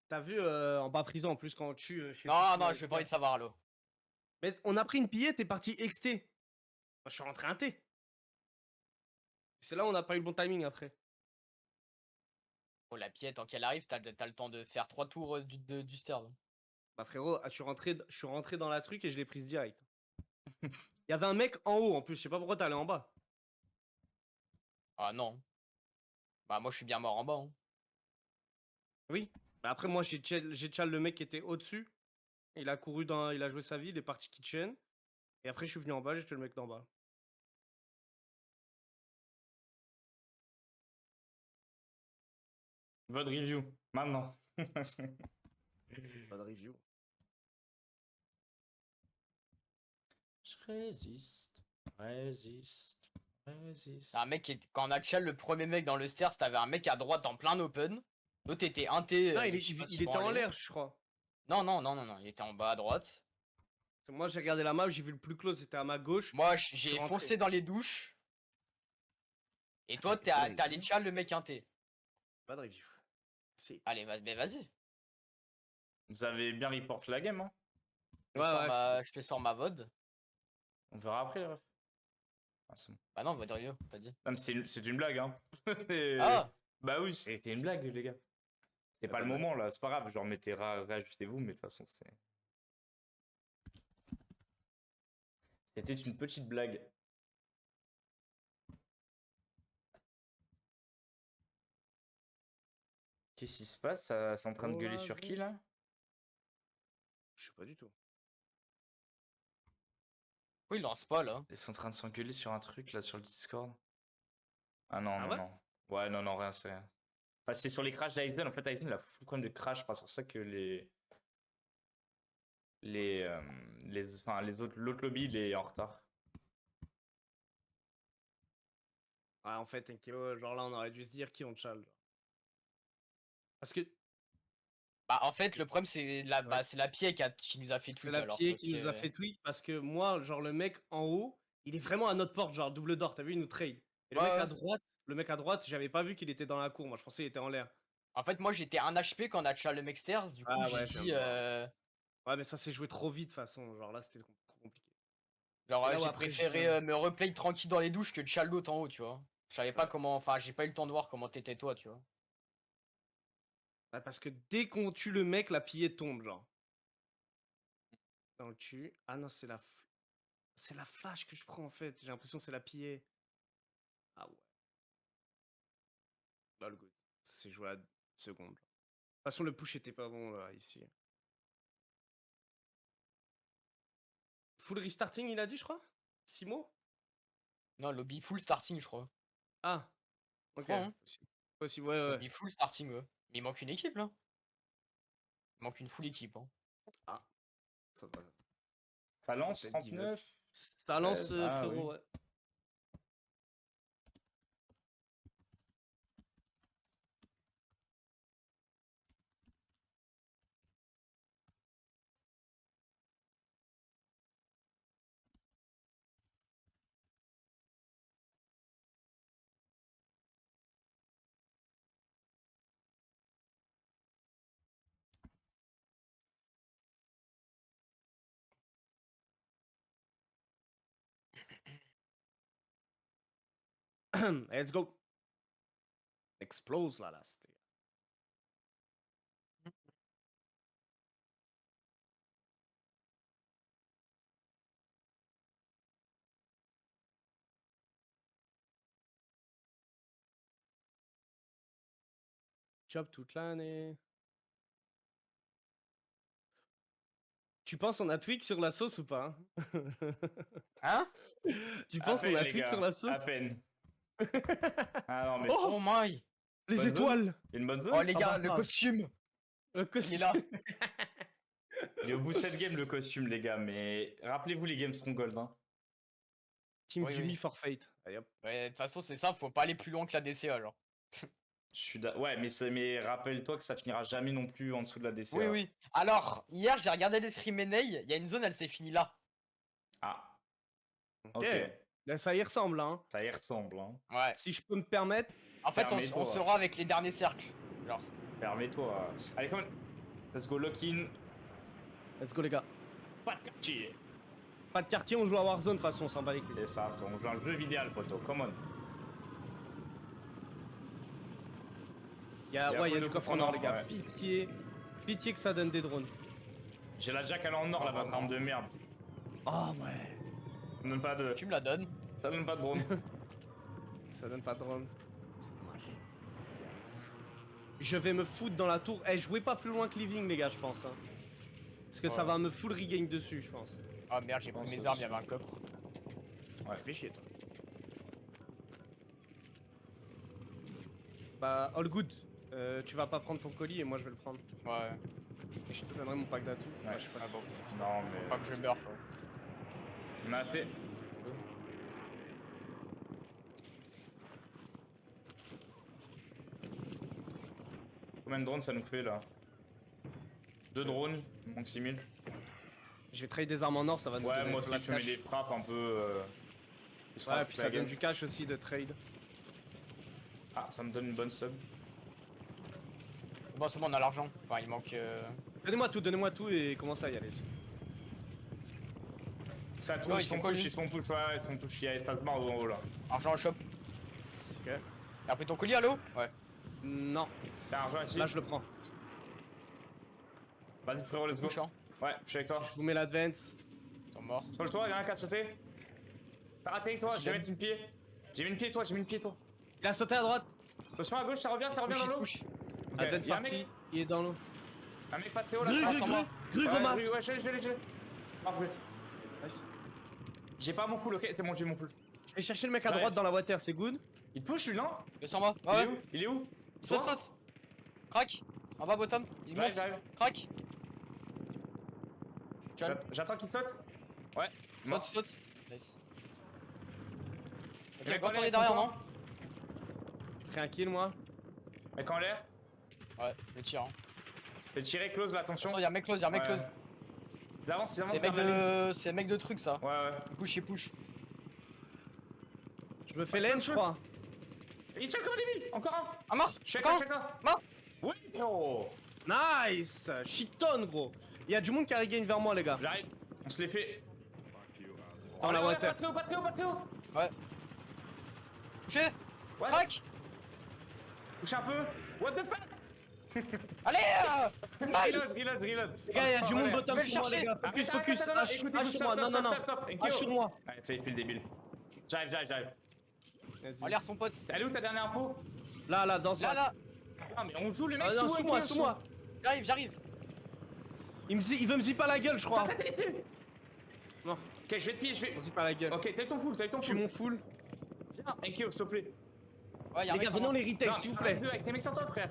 T'as vu en bas prison en plus quand on tue. Je sais plus Non, qui non, m'a je vais dit, pas envie de savoir, allô. Mais on a pris une pillette, t'es parti XT. Moi, je suis rentré un T. C'est là où on n'a pas eu le bon timing après. Oh, la pièce, tant qu'elle arrive, t'as le temps de faire 3 tours du stern. Bah frérot, je suis rentré dans la truc et je l'ai prise direct. Il y avait un mec en haut en plus, je sais pas pourquoi t'es allé en bas. Ah non. Bah, moi, je suis bien mort en bas. Hein. Oui. Bah après moi j'ai tchal le mec qui était au-dessus. Il a couru dans. Il a joué sa vie, il est parti kitchen. Et après je suis venu en bas, j'ai tué le mec d'en bas. Votre review, maintenant. Pas de review. Je résiste, résiste, résiste. Un mec quand on a tchal le premier mec dans le stairs, t'avais un mec à droite en plein open. L'autre était inté. Non, je sais pas il s'il était en branlait. l'air, je crois. Non, non, non, non, non, il était en bas à droite. Moi j'ai regardé la map, j'ai vu le plus close, c'était à ma gauche. Moi, Je j'ai suis rentré. foncé dans les douches. Et toi, t'es allé tchal le mec inté. Pas de review. Si. Allez, mais vas-y. Vous avez bien report la game, hein? Je te sors ma VOD. On verra après, les refs. Ah, c'est bon. Bah non, VOD review, t'as dit. Non, mais c'est une blague, hein. Ah! Bah oui, c'était une blague, les gars. C'est pas le moment, là, c'est pas grave. Genre, mettez, réajustez-vous, mais de toute façon, c'est... C'était une petite blague. Qu'est-ce qui se passe? C'est en train de gueuler sur qui là? Je sais pas du tout. Oui, il lance pas là. Ils sont en train de s'engueuler sur un truc là sur le Discord. Ah non, Ah non, ouais? non. Ouais, non, non, rien, c'est rien. Enfin, c'est sur les crashs d'Aizen. En fait, Aizen il a full problème de crash. Je crois sur ça que l'autre lobby il est en retard. Ouais, en fait, Enkyo, genre là, on aurait dû se dire qui on chal. Genre. Parce que Bah, en fait, le problème, c'est Ouais. c'est la pied qui nous a fait c'est tweet la alors. pied Parce qui nous a que- fait tweet. Parce que moi, genre, le mec en haut, il est vraiment à notre porte, genre double d'or. T'as vu, il nous trade. Et Ouais, ouais. le mec à droite, j'avais pas vu qu'il était dans la cour. Moi, je pensais qu'il était en l'air. En fait, moi, j'étais 1 HP quand on a tchal le mec stairs. Du coup, Ah j'ai ouais, je viens dit. de voir. Ouais, mais ça s'est joué trop vite, de toute façon. Genre là, c'était trop compliqué. Genre, Et là où j'ai après, je préféré viens- me replay tranquille dans les douches que de tchal l'autre en haut, tu vois. Je savais pas Ouais. comment. Enfin, j'ai pas eu le temps de voir comment t'étais toi, tu vois. Ouais, parce que dès qu'on tue le mec, la pillée tombe, genre. Dans le cul. Ah non, c'est la flash que je prends en fait. J'ai l'impression que c'est la pillée. Ah ouais. All good. C'est joué à seconde. De toute façon, le push était pas bon là, ici. Full restarting, il a dit, je crois 6 mots. Non, lobby full starting, je crois. Ah, ok. crois, hein. Possible, ouais, ouais. Lobby full starting, ouais. Mais il manque une équipe là. Il manque une full équipe. Hein. Ça va. Ça lance peut-être give up. 39. Ça lance, 13, ah frérot, oui. ouais. Let's go. Explose la last. Job toute l'année. Tu penses on a tweak sur la sauce ou pas? Hein? Tu À penses on peine, a les tweak gars, sur la à sauce? peine. Ah non, mais Oh my! Les Bonne zone. étoiles! une bonne zone. Oh les Ah gars, bah, le ah. costume! Le Il costume. est là! Il est au bout de cette game le costume, les gars. Mais rappelez-vous les games Stronghold. Hein. Team Oui, Jimmy oui. for Fate. Allez hop. Ouais, de toute façon, c'est simple, faut pas aller plus loin que la DCA alors. Ouais, mais rappelle-toi que ça finira jamais non plus en dessous de la DCA. Oui, oui. Alors, hier, j'ai regardé les streams Enei, il y a une zone, elle s'est finie là. Ah, Ok. ok. Là, ça y ressemble, hein. Ça y ressemble. Hein. Ouais. Si je peux me permettre. En fait, Permets-toi. on sera avec les derniers cercles. Genre. Permets-toi. Allez, come on. Let's go lock-in. Let's go, les gars. Pas de quartier. Pas de quartier, on joue à Warzone, de toute façon, on s'en bat les couilles. C'est ça, on joue un jeu vidéo, poteau. Come on. Il y a, Il y a ouais, il y a peu du de coffre en or, les gars. ouais. Pitié. Pitié que ça donne des drones. J'ai la Jack à en or là-bas, arme de merde. Oh, ouais. Ça donne pas de. Tu me la donnes. Ça donne pas de drone. Ça donne pas de drone. Je vais me foutre dans la tour. Eh, jouez pas plus loin que Living, les gars, je pense. Hein. Parce que ça Ouais. va me full regain dessus, je pense. Ah merde, j'ai pris mes armes, il y avait un coffre. Ouais, fais chier, toi. Bah, all good. Tu vas pas prendre ton colis et moi je vais le prendre. Ouais. Et je te donnerai mon pack d'atouts. Ouais, je sais pas Ah si- bon. Non, Faut mais. pas que je meure quoi. On a fait. Combien de drones ça nous fait là 2 drones, il manque 6000. Je vais trade des armes en or, ça va nous Ouais, donner moi un peu la aussi, je mets cash. des frappes un peu. Ouais, puis ça donne du cash aussi de trade. Ah, ça me donne une bonne sub. Bon, c'est bon, on a l'argent. Enfin, il manque. Donnez-moi tout et commencez à y aller. Ça tourne, Non, ils ils sont font quoi, push, lui ils sont push, ouais, ils sont push, il y a espace barre en haut là. Argent au shop. Ok. T'as pris ton colis à l'eau? Ouais. Non, T'as un argent ici. là je le prends. Vas-y frérot, let's go. Touche, hein. Ouais, je suis avec toi. Je vous mets l'advance. Ils sont morts. Sur le toit, il y en a un qui a sauté. T'as raté avec toi, Qui je vais donne mettre une pied. J'ai mis une pied toi, j'ai mis une pied toi. Il a sauté à droite. Attention à gauche, ça revient Il se dans push, il se l'eau. push. Ok, Advance y'a un parti, mec, il est dans l'eau. un mec pas très haut là. Gru, je gru, pense. gru, gru, Ouais, Groma. ouais, je l'ai. Parfait. J'ai pas mon full, ok, c'est bon, j'ai mon full. Je vais chercher le mec à J'arrive. droite dans la water, c'est good. Il push lui, non? Il est sur moi. Il Ouais, est ouais. où? Il est où? Il saute, Toi? saute. Crac. En bas, bottom. Il monte. J'arrive. Crac. Calme. J'attends qu'il saute. Ouais. Mort. Saute, saute. Nice. Les mecs Ok, va en l'air, tourner ils derrière, sont non? quoi? J'ai pris un kill moi. Mec en l'air. Ouais, je tire. Hein. Fais tirer close là, attention. Attention, y'a un mec close, y'a un mec Ouais. close. Ils avancent, ils avancent. C'est mec vers la ligne. de. C'est mec de truc ça. Ouais, ouais. Il push, il push. Je me fais laine, je crois. Il tient comme un débile. Encore un. Ah, mort. Check Encore là, check là. Mort. Oui. Oh. Nice. Shiton gros. Il y a du monde qui a regain vers moi les gars. J'arrive. On se les fait. Dans la water. Pas très haut, pas très haut, pas très haut. Ouais. Touché. Ouais. Crac. Touche un peu. What the fuck? Allez Reload. Les gars, il y a du monde bottom Je vais le sur moi les chercher. gars. Focus, Arrête, focus. arrête, H, écoutez, H sur moi. Non, non, non. stop. H sur moi. Allez, ça y est, le débile. J'arrive. En Vas-y. l'air son pote. T'es allé où ta dernière info? Là, dans ce Là, là. Ah, mais on joue le mec Ah non, sous moi. J'arrive. Il veut me zipper à la gueule, je crois. Ça t'es dessus. Non. Ok, je vais te piller, je vais. On zip à la gueule. Ok, t'as eu ton full, Je suis mon full. Viens, Enkyo, s'il te plaît. Ouais, y'a un Les mec gars, sur venons moi. les retakes, s'il vous plaît. Deux avec tes mecs sur toi, frère.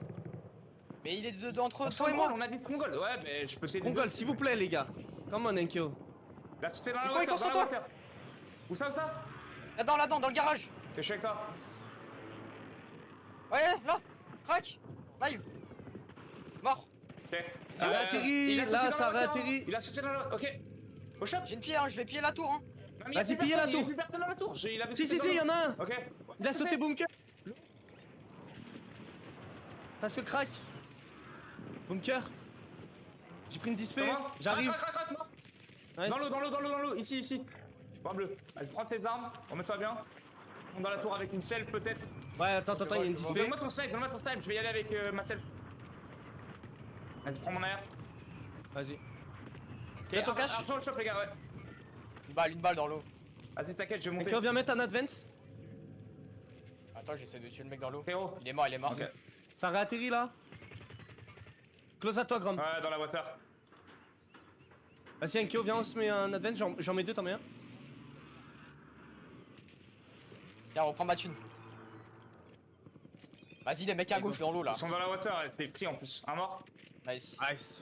Mais il est entre On toi et moi. on a dit Congol. Ouais, mais je peux t'aider. Mongol, s'il vous plaît, les gars. Come on, Enkyo. Là, tu t'es dans la Pourquoi il hauteur, court dans sur la toi hauteur. Où ça, Là-dedans, dans le garage. Ok, je suis avec toi. Ouais, là. Crac. Live. Mort. Ok. Ça réatterrit, il a sauté là, dans ça la hauteur. réatterrit. Il a sauté dans la. Ok. Au shop. J'ai une pied, hein. Je vais piller la tour, hein. Non, mais il y a Vas-y, plus pillez la personne, il y a tour. plus personne dans la tour. Il avait Si, sauté si, dans il y en a un. Ok. Il a sauté bunker. Passe le crack. Bunker. J'ai pris une dispé. Comment J'arrive. Crac, mort. Nice. Dans l'eau. Ici. Point bleu. Vas-y, prends tes armes. Remets-toi bien. On dans la tour avec une self peut-être. Ouais, attends, il y a une dispé. Donne-moi ton snipe. Je vais y aller avec ma self. Vas-y, prends mon air. Vas-y. Ok, Viens ton cache. Sur le shop, les gars, ouais. Une balle dans l'eau. Vas-y, t'inquiète, je vais monter. Enkyo, viens mettre un advance. Attends, j'essaie de tuer le mec dans l'eau. Frérot. Il est mort. Ok. Ça réatterrit là. Close à toi, Grom. Ouais, dans la water. Vas-y, Enkyo, viens, on se met un advance. J'en mets deux, t'en mets un. Tiens, reprends ma thune. Vas-y, les mecs à gauche dans l'eau là. Ils sont dans la water, c'est pris en plus. Un mort. Nice. Nice.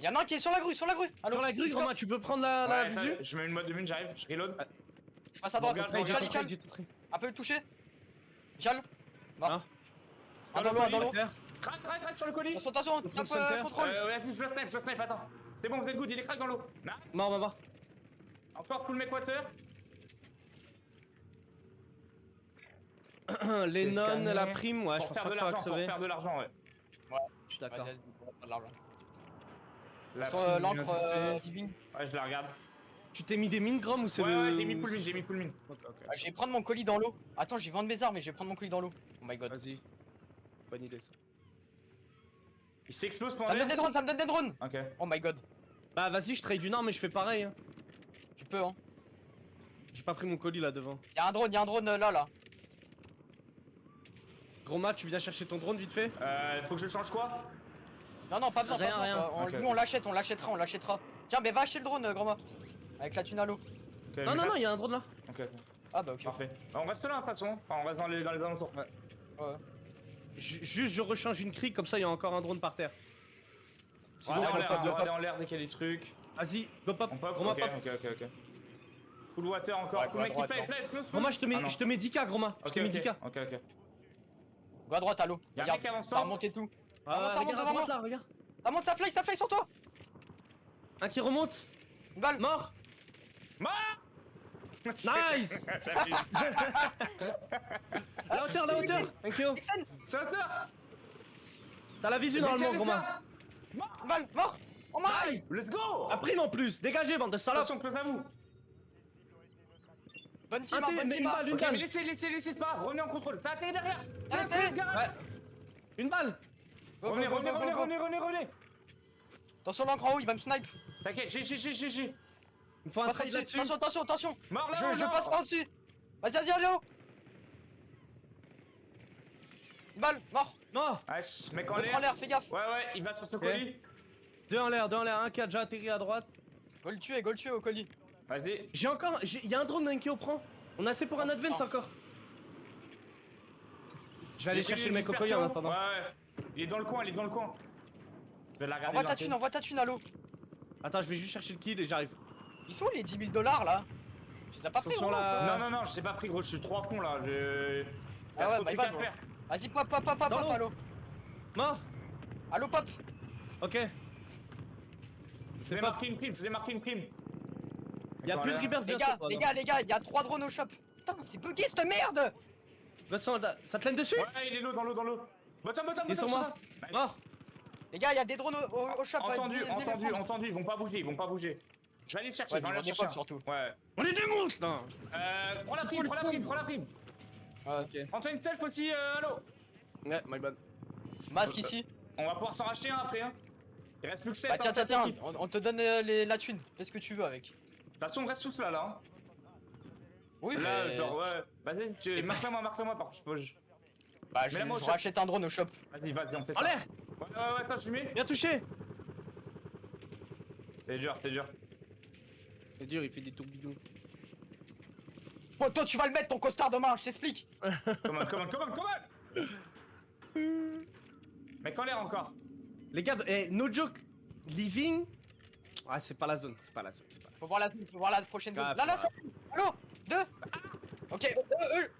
Y'en a un qui est sur la grue. Allô. Sur la grue, Groma, tu peux prendre la Ouais, visu. je mets une mode de mine, j'arrive, je reload. Je passe à droite. Regarde, Jal, regarde, Jal. Un peu touché. Jal. Mort. Ah. Un dans l'eau. Crac sur le colis. Attention, top center. contrôle. Vas-y, je le snipe, attends. C'est bon, vous êtes good, il est crack dans l'eau. Nice. Mort, on va voir. Encore full mec water. Les nonnes, scanner. la prime, ouais, je Pour pense faire pas de que ça va l'argent, pour crever. faire de l'argent, ouais. Je suis d'accord. Vas-y, pas de l'argent. La Sur prime, l'encre bien living. Ouais, je la regarde. Tu t'es mis des mines, Grom, ou c'est Ouais, j'ai mis full mine, Ok. Ah, je vais prendre mon colis dans l'eau. Attends, j'ai vendu mes armes, mais je vais prendre mon colis dans l'eau. Oh my god. Vas-y. Bonne idée ça. Il s'explose pour Ça me donne des drones. Ok. Oh my god. Bah vas-y, je trade une arme mais je fais pareil. Hein. Tu peux, hein. J'ai pas pris mon colis là devant. Y'a un drone là. Groma, tu viens chercher ton drone vite fait. Faut que je change quoi? Non, pas besoin, Rien, rien. On, Ok. Nous, on l'achètera. Tiens, mais va acheter le drone, grand-mât. Avec la thune à l'eau. Ok, Non, je non, passe. il y a un drone là. Ok, Ah bah ok. parfait. Bah, on reste là de toute façon. Enfin, on reste dans les alentours. Ouais. Juste, je rechange une crique comme ça, il y a encore un drone par terre. On Sinon, va je aller suis en en l'air, top, on va aller en l'air dès qu'il y a des trucs. Vas-y, go pop. On pop. Groma, Ok, pop. ok. Full water encore. Ouais, Full mec, droite, il non. play, close. Groma, je te Ah, non. mets 10k, Groma. Je Ok, te mets ok. 10k. Ok. Go à droite à l'eau. Y'a un Regarde, mec qui avance ça a fort. remonté tout. Ah, ça remonte regarde à devant droite moi. là, regarde. Ça fly sur toi. Un qui remonte. Une balle. Mort. Mort. Nice. La hauteur. Thank you. Sauter. T'as la visu normalement, Groma. Une balle, mort. Oh my. Nice. Let's go. La prime en plus. Dégagez, bande de salopes. Attention, close à vous. Bonne team, Un T, bonne mais team. une balle, une Ok, mais balle. laissez, c'est pas grave. Revenez en contrôle. Ça atterrit derrière. Allez, Let's allez. go, garage. Ouais. Une balle. Go, Revenez. go. Attention, l'encre en haut, il va me snipe. T'inquiète, j'ai. Il me faut un Passe trade au-dessus. là-dessus. Attention. Mort là, Je passe par dessus. Vas-y, allez, haut. Une balle, mort. Non. Wesh, mec en L'autre en l'air. l'air, fais gaffe. Ouais, ouais, il va sur ce colis. 2 en l'air, 2 en l'air. Un qui a déjà atterri à droite. Go le tuer au colis. Vas-y. J'ai encore. Il y a un drone d'un qui au prend. On a assez pour un advance encore. Je vais aller J'ai pris chercher le une mec au colis dispersion. en attendant. Ouais, ouais. Il est dans le coin, il est dans le coin. Je vais la regarder. Envoie ta thune à l'eau. Attends, je vais juste chercher le kill et j'arrive. Ils sont où les 10 000 $ là? Tu les as pas Ils pris sont gros, là. Non, non, non, je t'ai pas pris gros, je suis trop à fond là. Je. Ah ouais, trop bah de il va trucs à gros. faire. Vas-y, pop, Dans l'eau. allô. Mort. Allô, pop. Ok. Je vous ai pas- marqué une prime, je vous ai marqué une prime. Y'a plus de Reapers Les bientôt. gars, il y a 3 drones au shop. Putain, c'est bugué cette merde. Vincent, ça te laine dessus? Ouais, il est dans l'eau. Bottom, Ils sont morts. Nice. Mort. Les gars, il y a des drones au shop. Entendu, venez les prendre. entendu, ils vont pas bouger, Je vais aller le chercher, Ouais, je vais mais aller le on est chercher. pop surtout. Ouais. On est des monstres, non. Prends la prime, prends la prime. Ok. Antoine Self aussi, allô. Ouais, my bad. Masque ici. On va pouvoir s'en racheter un après, hein. Il reste plus que 7. Bah tiens, on te donne la thune. Fais ce que tu veux avec. De toute façon, on reste tous là, hein. Oui, Là, mais... genre, ouais. Vas-y, marque-moi, par contre. Bah, Mais là, moi, je je- rachète un drone au shop. Vas-y, on fait En ça. l'air. Ouais, attends, je mets. Bien touché. C'est dur. C'est dur, il fait des tourbillons. Bon, toi, tu vas le mettre ton costard demain, je t'explique. Comment Mec en l'air encore. Les gars, no joke. Living. Ah, c'est pas la zone. Faut voir la prochaine zone. Ah, Là, faut- c'est... Allô 2. Ok,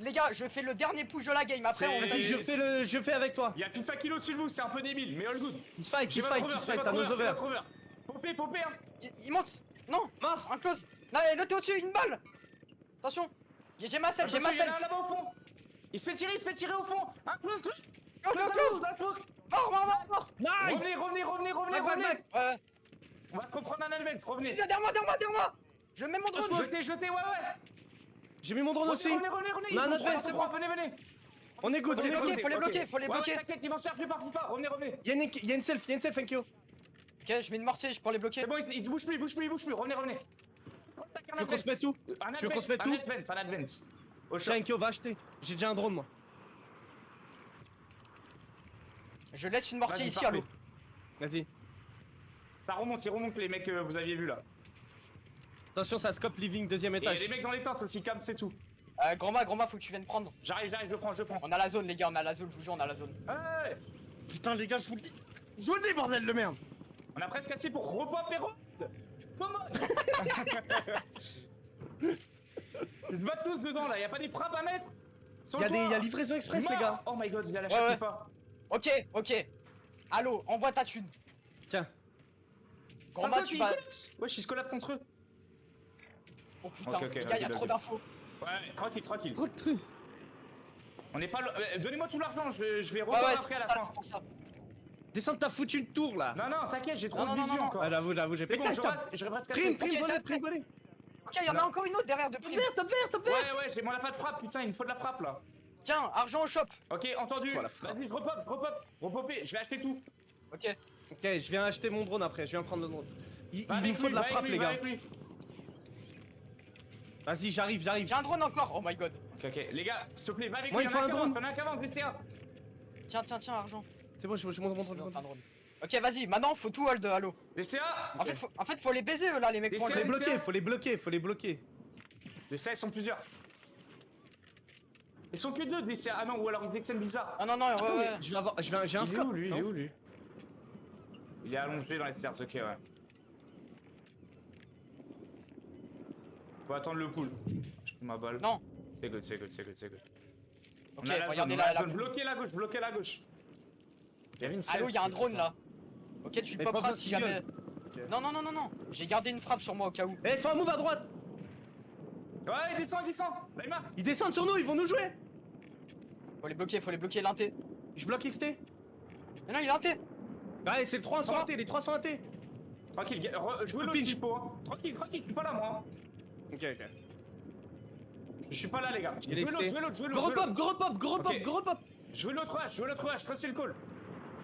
les gars, je fais le dernier push de la game. Après, on... Vas-y, je fais avec toi. Il y a FIFA Kilo dessus de vous, c'est un peu débile, mais all good. Il se fight, J'ai votre cover, t'as nos over. Popé, hein. Il monte. Non, Mort. un close. Là, t'es au-dessus, une balle. Attention. J'ai ma self, Attention, il y en a un là-bas au fond. Il se fait tirer au fond. Un close. Close. La smoke. Mort. Nice. Revenez. Back. Ouais. On va se reprendre un advance, revenez. Derrière moi. Je mets mon drone. Jetez, ouais. J'ai mis mon drone aussi. Revenez. On a un Ils vont advance. trop droit, venez. On est good, Faut on les est bloquer, good. faut les bloquer, faut les Ouais, bloquer. t'inquiète, ils vont se faire plus par FIFA. Revenez. Il y a une self, thank you. Ok, je mets une mortier, je peux les bloquer. C'est bon, ils bougent plus. Revenez. Tu veux qu'on se mette tout? Tu veux qu'on se mette tout? Un advance. Au shop. Thank you, va acheter. J'ai déjà un drone, moi. Je laisse une mortier Vas-y, ici, parfait. allô. Vas-y. Ça remonte, il remonte les mecs que vous aviez vus là. Attention, ça scope living, deuxième Et étage. les mecs dans les tentes aussi, Cam, c'est tout. Grand-ma, faut que tu viennes prendre. J'arrive, je prends. On a la zone, les gars, je vous jure, on a la zone. Ouais. Putain, les gars, je vous le dis. Je vous le dis, bordel de merde. On a presque assez pour repop et Comment Ils se battent tous dedans là, y'a pas des frappes à mettre. Sur le Il y a toit. livraison express, Mort. les gars. Oh my god, il a la Ouais, chatte ouais. pas. Ok. Allô, envoie ta thune. Tiens. Grand-ma, tu vas... Ouais, je suis collab contre eux. Oh putain, Ok, les gars, y'a ok. trop d'infos. Ouais, tranquille. Trop de trucs. On n'est pas. Donnez-moi tout l'argent, je vais Ouais, repop ouais, après à la c'est fin. pour ça. Descends, t'as foutu une tour là. Non, t'inquiète, j'ai trop Non, de non, vision non, non. encore. Ah, j'avoue, j'ai C'est fait bon, j'aurais presque assez. Prime Ok, volée, t'as- prime volée. Ok, y'en a Non. encore une autre derrière de prime. Top vert. Ouais, j'ai mon pas de frappe, putain, il me faut de la frappe là. Tiens, argent au shop. Ok, entendu. Toi, la frappe. Vas-y, je repopper, je vais acheter tout. Ok. Ok, je viens acheter mon drone après, je viens prendre le drone. Il Va nous avec faut lui, de la va frappe, avec les lui, va gars. avec lui. Vas-y, j'arrive. J'ai un drone encore. Oh my god. Ok, les gars, s'il te plaît, va avec Moi, lui. il faut un drone. On a un qui avance, DCA. Tiens, argent. C'est bon, je monte mon drone. Un drone. Ok, vas-y, maintenant faut tout hold, allô. DCA. En fait, faut les baiser eux là, les mecs. Des pour CA, les- Faut les bloquer. DCA, ils sont plusieurs. Ils sont que deux, DCA. Ah non, ou alors ils extendent bizarre. Ah non, Attends, ouais. mais j'ai un Il est scope. où lui? Il non est où lui? Il est allongé dans les stairs, ok, ouais. Faut attendre le pool. Je prends ma balle. Non. C'est good. Ok, On a la regardez zone, là, on a la zone. Bloquez la gauche. Il y avait une Allô, self. y'a un drone là. Ok, tu le Mais popperas pas si possible. jamais. Non. J'ai gardé une frappe sur moi au cas où. Eh, fais un move à droite. Ouais, il descend. Là, il marque. Ils descendent sur nous, ils vont nous jouer. Faut les bloquer, l'inté. Je bloque XT. Mais non, il est l'inté. Ouais, c'est le 3 sont Oh. inté, les 3 sont inté. Tranquille, jouez Le l'autre pinch. typo. Hein. Tranquille, je suis pas là, moi. Ok. Je suis pas là, les gars. Il est Jouez XT. l'autre. Gros pop. Ok. Jouez l'autre H, tracez le call.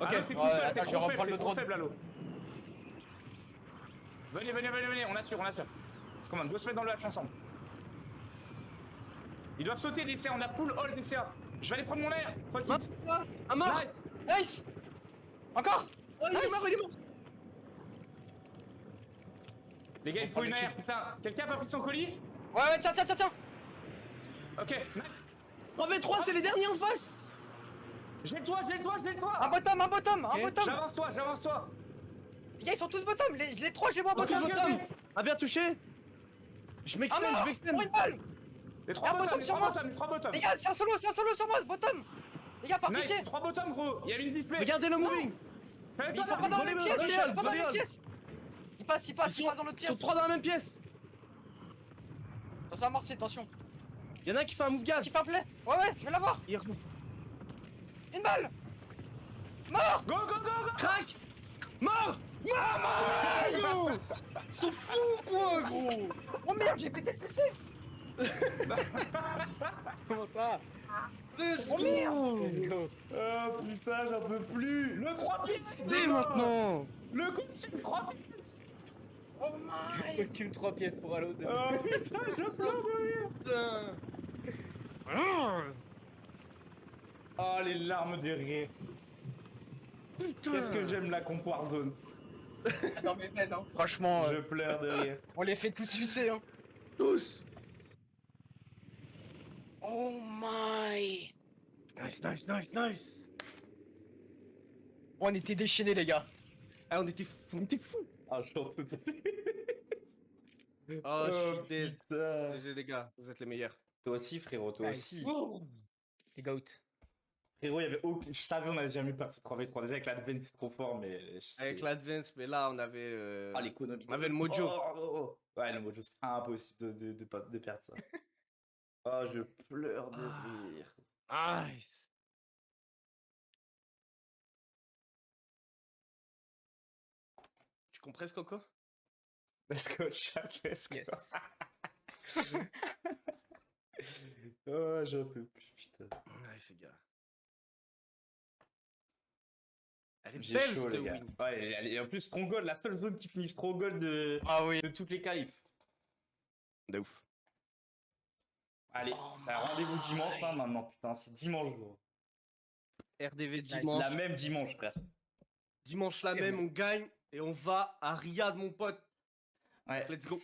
Ok. Allo, t'es tout Ouais, seul, attends, t'es je vais trop reprendre le faible, drone. Allo. Venez, on assure. Comment, go se mettre dans le H ensemble. Ils doivent sauter DCA, on a full all DCA. Je vais aller prendre mon air, fuck it. Un mort. Nice. Nice. Encore. Oh, il est Nice. mort, il est mort. Les gars, il On faut prend une le air, putain. Quelqu'un a pas pris son colis? Ouais, tiens, tiens, tiens, tiens. Ok, nice. 3v3, c'est les derniers en face. J'ai le toit, j'ai le toit, j'ai le Un toit. bottom, un bottom, un Ok, bottom. J'avance toi, j'avance toi. Les gars, ils sont tous bottom. Les 3, je les vois Ok, bottom. bottom. Ah, bien touché. Je Un m'extends, je mort. m'extends. Pour une balle. Les 3 Un bottoms, bottom les sur 3 moi. bottoms, les 3 bottoms. Les gars, c'est un solo sur moi, bottom. Les gars, par pitié. Nice, 3 bottoms, gros. Il y a une display. Regardez le moving. Fais Mais pas ils sont là, pas dans la même Volley, pièce, volley, ils sont pas dans la volley. même pièce. Ils passent Ils dans l'autre sont pièce. 3 dans la même pièce. Attention à mortier, attention. Y'en a un qui fait un move gas. Keep un play. Ouais, ouais, je vais l'avoir. Il Une balle. Mort. Go, go, go, go. crack. Mort. Mort. Ils sont fous quoi, gros. Oh merde, j'ai pété le PC. Comment ça? Let's Oh merde. go. Oh putain, j'en peux plus. Le 3 pièces. Dès maintenant. Le costume 3 pièces. Oh my. Costume 3 pièces pour Halo. Oh putain, je pleure de rire. Oh, les larmes de rire. Qu'est-ce que j'aime la comp Warzone. Ah non mais ben, hein. Franchement, Je pleure de rire. on les fait tous sucer. Hein. Tous. Oh my. Nice, nice, nice, nice. On était déchaînés les gars. Ah, on était fous, on était fous. Ah, j'en peux plus. Oh, je suis dead. putain. GG les gars, vous êtes les meilleurs. Toi aussi, frérot, toi Nice. aussi. Les goats. Frérot, il y avait aucun... Je savais on avait jamais perdu ce 3v3. Déjà avec l'advance c'est trop fort, mais... Avec l'advance, mais là on avait. Ah, l'économie. On avait le mojo. Ouais, le mojo, c'est impossible de perdre ça. Oh, je pleure de Ah. rire. Nice. Tu comprends ce coco? Let's go, chat, let's go. Yes. Oh, j'en peux plus, putain. Nice les gars. Elle est J'ai belle chaud, cette les gars. win. Ouais, et en plus, Stronghold, la seule zone qui finit Stronghold Ah oui. de toutes les qualifs. De ouf. Allez, Oh bah, rendez-vous my. dimanche, hein, maintenant, putain, c'est dimanche, gros. RDV La dimanche. même dimanche, frère. Dimanche la Et même, bon. on gagne et on va à Riyad mon pote. Ouais. Let's go.